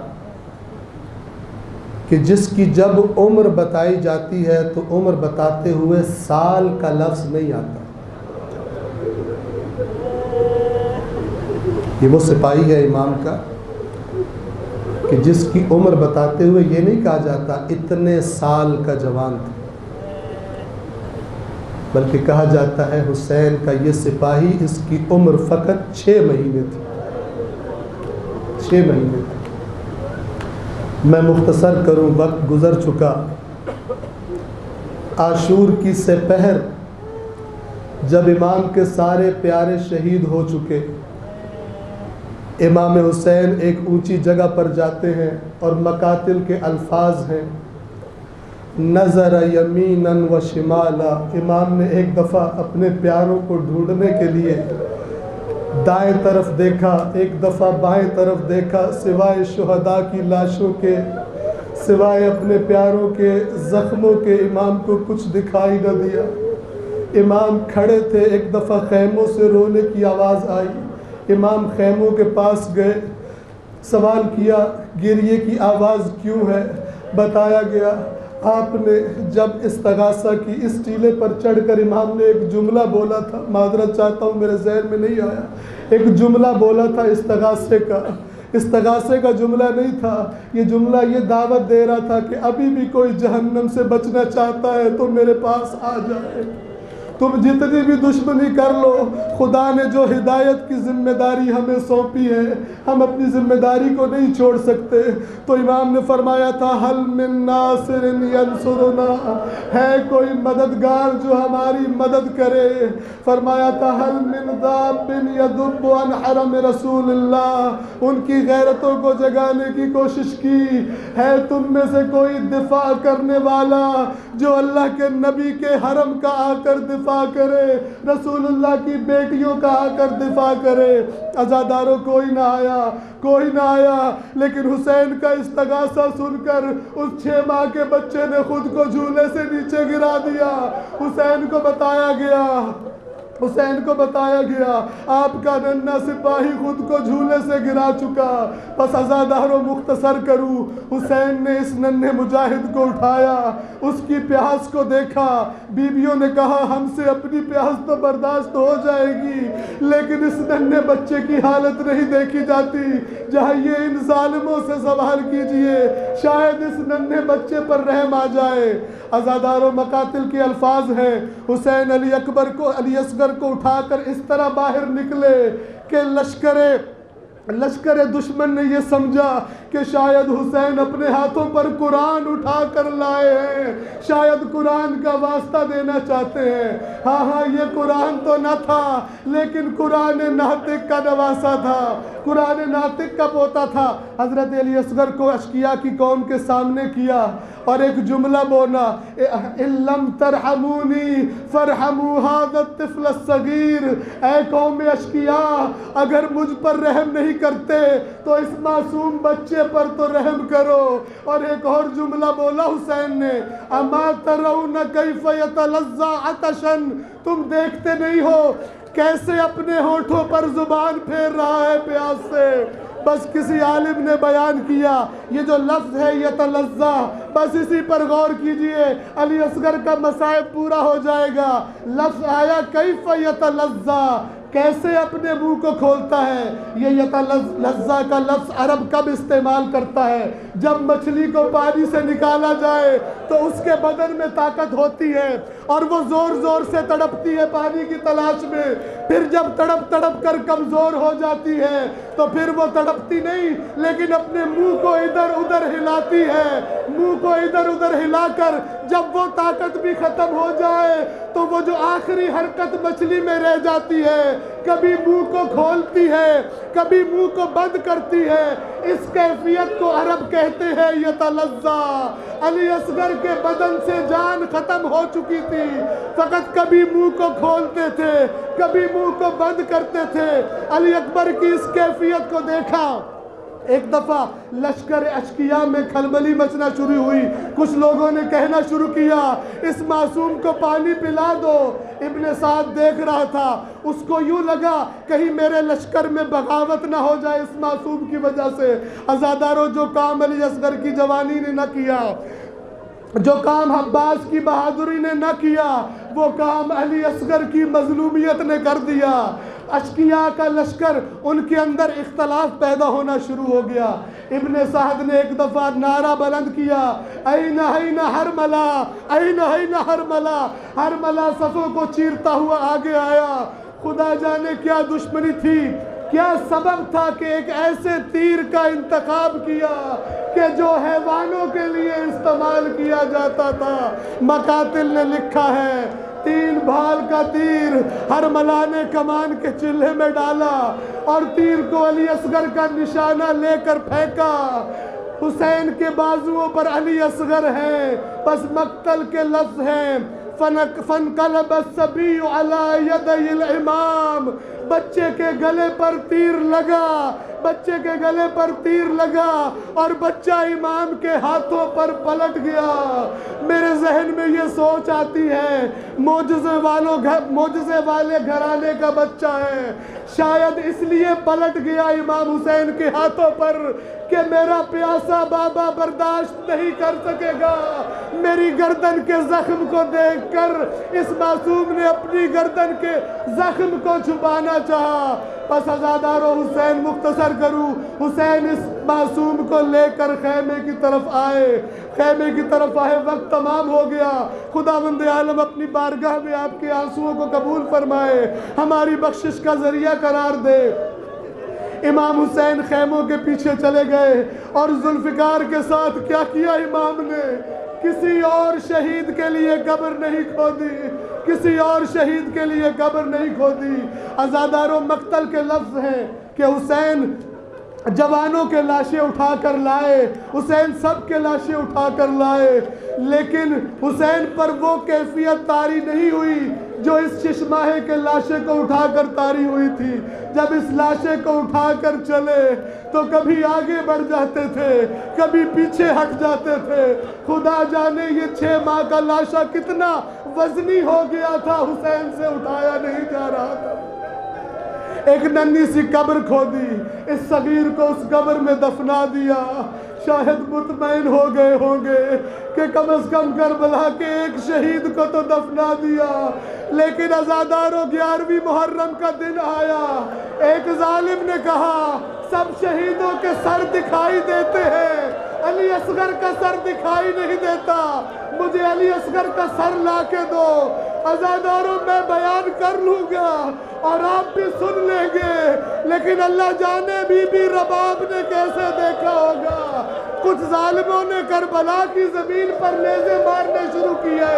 کہ جس کی جب عمر بتائی جاتی ہے تو عمر بتاتے ہوئے سال کا لفظ نہیں آتا۔ یہ وہ سپاہی ہے امام کا کہ جس کی عمر بتاتے ہوئے یہ نہیں کہا جاتا اتنے سال کا جوان تھا، بلکہ کہا جاتا ہے حسین کا یہ سپاہی، اس کی عمر فقط 6 مہینے تھی۔ 6 مہینے تھی۔ میں مختصر کروں، وقت گزر چکا۔ عاشور کی سپہر جب امام کے سارے پیارے شہید ہو چکے، امام حسین ایک اونچی جگہ پر جاتے ہیں اور مقاتل کے الفاظ ہیں، نظر یمیناً و شمالا۔ امام نے ایک دفعہ اپنے پیاروں کو ڈھونڈنے کے لیے دائیں طرف دیکھا، ایک دفعہ بائیں طرف دیکھا، سوائے شہداء کی لاشوں کے، سوائے اپنے پیاروں کے زخموں کے امام کو کچھ دکھائی نہ دیا۔ امام کھڑے تھے، ایک دفعہ خیموں سے رونے کی آواز آئی، امام خیموں کے پاس گئے، سوال کیا گریے کی آواز کیوں ہے؟ بتایا گیا آپ نے جب استغاثہ کی اس ٹیلے پر چڑھ کر امام نے ایک جملہ بولا تھا، معذرت چاہتا ہوں میرے ذہن میں نہیں آیا، ایک جملہ بولا تھا استغاثے کا جملہ نہیں تھا، یہ جملہ یہ دعوت دے رہا تھا کہ ابھی بھی کوئی جہنم سے بچنا چاہتا ہے تو میرے پاس آ جائے، تم جتنی بھی دشمنی کر لو، خدا نے جو ہدایت کی ذمہ داری ہمیں سونپی ہے ہم اپنی ذمہ داری کو نہیں چھوڑ سکتے۔ تو امام نے فرمایا تھا حل من ناصر ینصرنا، ہے کوئی مددگار جو ہماری مدد کرے؟ فرمایا تھا حل من ذاب یذب عن حرم رسول اللہ، ان کی غیرتوں کو جگانے کی کوشش کی، ہے تم میں سے کوئی دفاع کرنے والا جو اللہ کے نبی کے حرم کا آ کر دفاع کرے، رسول اللہ کی بیٹیوں کا آ کر دفاع کرے؟ عزاداروں کوئی نہ آیا، لیکن حسین کا استغاثہ سن کر اس 6 ماہ کے بچے نے خود کو جھولے سے نیچے گرا دیا۔ حسین کو بتایا گیا آپ کا ننھا سپاہی خود کو جھولے سے گرا چکا۔ بس عزاداروں مختصر کروں، حسین نے اس ننھے مجاہد کو اٹھایا، اس کی پیاس کو دیکھا، بیویوں نے کہا ہم سے اپنی پیاس تو برداشت ہو جائے گی لیکن اس ننھے بچے کی حالت نہیں دیکھی جاتی، جائیے ان ظالموں سے سوال کیجئے، شاید اس ننھے بچے پر رحم آ جائے۔ عزاداروں مقاتل کے الفاظ ہیں، حسین علی اصغر کو اٹھا کر اس طرح باہر نکلے کہ لشکر دشمن نے یہ سمجھا کہ شاید حسین اپنے ہاتھوں پر قرآن اٹھا کر لائے ہیں، شاید قرآن کا واسطہ دینا چاہتے ہیں۔ ہاں یہ قرآن تو نہ تھا لیکن قرآن ناطق کا نواسا تھا، قرآن ناطق کا پوتا تھا۔ حضرت علی اصغر کو اشقیاء کی قوم کے سامنے کیا اور ایک جملہ بولا، ان لم ترحمونی فرحموا ھذا الطفل الصغیر، اے قوم اشقیاء اگر مجھ پر رحم نہیں کرتے تو اس معصوم بچے پر تو رحم کرو۔ اور ایک اور جملہ بولا حسین نے، اما ترون کیف یتلظی عطشا، تم دیکھتے نہیں ہو کیسے اپنے ہونٹوں پر زبان پھیر رہا ہے پیاس سے۔ بس کسی عالم نے بیان کیا یہ جو لفظ ہے یتلظی، بس اسی پر غور کیجئے، علی اصغر کا مصائب پورا ہو جائے گا۔ لفظ آیا کیف یتلظی، کیسے اپنے منہ کو کھولتا ہے۔ یہ یتلظی کا لفظ عرب کب استعمال کرتا ہے؟ جب مچھلی کو پانی سے نکالا جائے تو اس کے بدن میں طاقت ہوتی ہے اور وہ زور زور سے تڑپتی ہے پانی کی تلاش میں، پھر جب تڑپ کر کمزور ہو جاتی ہے تو پھر وہ تڑپتی نہیں لیکن اپنے منہ کو ادھر ادھر ہلاتی ہے، منہ کو ادھر ادھر ہلا کر جب وہ طاقت بھی ختم ہو جائے تو وہ جو آخری حرکت مچھلی میں رہ جاتی ہے، کبھی منہ کو کھولتی ہے کبھی منہ کو بند کرتی ہے، اس کیفیت کو عرب کہتے ہیں یتلظی۔ علی اصغر کے بدن سے جان ختم ہو چکی تھی، فقط کبھی منہ کو کھولتے تھے کبھی منہ کو بند کرتے تھے۔ علی اکبر کی اس کیفیت کو دیکھا، ایک دفعہ لشکر اشقیاء میں کھلبلی مچنا شروع ہوئی، کچھ لوگوں نے کہنا شروع کیا اس معصوم کو پانی پلا دو۔ ابن سعد دیکھ رہا تھا، اس کو یوں لگا کہیں میرے لشکر میں بغاوت نہ ہو جائے اس معصوم کی وجہ سے۔ عزاداروں جو کام علی اصغر کی جوانی نے نہ کیا، جو کام عباس کی بہادری نے نہ کیا، وہ کام علی اصغر کی مظلومیت نے کر دیا۔ اشقیاء کا لشکر، ان کے اندر اختلاف پیدا ہونا شروع ہو گیا۔ ابن سعد نے ایک دفعہ نعرہ بلند کیا، این این حرملہ، این این حرملہ۔ حرملہ صفوں کو چیرتا ہوا آگے آیا۔ خدا جانے کیا دشمنی تھی، کیا سبب تھا کہ ایک ایسے تیر کا انتخاب کیا کہ جو حیوانوں کے لیے استعمال کیا جاتا تھا۔ مقاتل نے لکھا ہے 3 بھال کا تیر حرملہ نے کمان کے چولہے میں ڈالا اور تیر کو علی اصغر کا نشانہ لے کر پھینکا۔ حسین کے بازوؤں پر علی اصغر ہے، بس مقتل کے لفظ ہیں فَانْقَلَبَ الصَّبِيُّ عَلَى يَدَيِ الْإِمَامِ، بچے کے گلے پر تیر لگا، بچے کے گلے پر تیر لگا اور بچہ امام کے ہاتھوں پر پلٹ گیا۔ میرے ذہن میں یہ سوچ آتی ہے معجزے والے گھرانے کا بچہ ہے، شاید اس لیے پلٹ گیا امام حسین کے ہاتھوں پر کہ میرا پیاسا بابا برداشت نہیں کر سکے گا۔ میری گردن کے زخم کو دیکھ کر اس معصوم نے اپنی گردن کے زخم کو چھپانا نہ چاہا۔ بس عزادارو حسین مختصر کروں، حسین اس معصوم کو لے کر خیمے کی طرف آئے، خیمے کی طرف آئے، وقت تمام ہو گیا۔ خداوند عالم اپنی بارگاہ میں آپ کے آنسوؤں کو قبول فرمائے، ہماری بخشش کا ذریعہ قرار دے۔ امام حسین خیموں کے پیچھے چلے گئے اور ذوالفقار کے ساتھ کیا کیا امام نے؟ کسی اور شہید کے لیے قبر نہیں کھودی، کسی اور شہید کے لیے قبر نہیں کھودی۔ عزاداروں، مقتل کے لفظ ہیں کہ حسین جوانوں کے لاشیں اٹھا کر لائے، حسین سب کے لاشیں اٹھا کر لائے، لیکن حسین پر وہ کیفیت طاری نہیں ہوئی جو اس ششماہے کے لاشے کو اٹھا کر طاری ہوئی تھی۔ جب اس لاشے کو اٹھا کر چلے تو کبھی آگے بڑھ جاتے تھے، کبھی پیچھے ہٹ جاتے تھے۔ خدا جانے یہ 6 ماہ کا لاشا کتنا وزنی ہو گیا تھا، حسین سے اٹھایا نہیں جا رہا تھا۔ ایک ننھی سی قبر کھودی، اس صغیر کو اس قبر میں دفنا دیا۔ شاید مطمئن ہو گئے ہوں گے کہ کم از کم کربلا کے ایک شہید کو تو دفنا دیا، لیکن عزاداروں 11ویں محرم کا دن آیا، ایک ظالم نے کہا سب شہیدوں کے سر دکھائی دیتے ہیں، علی اصغر کا سر دکھائی نہیں دیتا، مجھے علی اصغر کا سر لا کے دو۔ عزاداروں، میں بیان کر لوں گا اور آپ بھی سن لیں گے، لیکن اللہ جانے بی بی رباب نے کیسے دیکھا ہوگا۔ کچھ ظالموں نے کربلا کی زمین پر نیزے مارنے شروع کیے،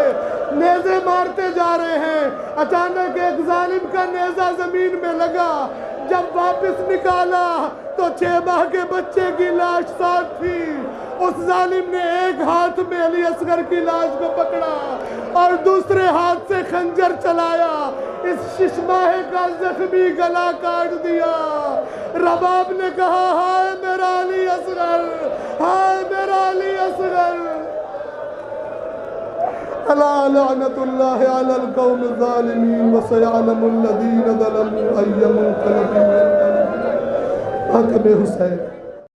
نیزے مارتے جا رہے ہیں۔ اچانک ایک ظالم کا نیزہ زمین میں لگا، جب واپس نکالا تو 6 ماہ کے بچے کی لاش ساتھ تھی۔ اس ظالم نے ایک ہاتھ میں علی اصغر کی لاش کو پکڑا اور دوسرے ہاتھ سے خنجر چلایا، اس ششماہے کا زخمی گلا کاٹ دیا۔ رباب نے کہا ہائے میرا علی اصغر، ہائے میرا علی اصغر۔ الا لعنت اللہ علی القوم الظالمین وسیعلم الذین ظلموا ای منقلب۔ حاتم حسین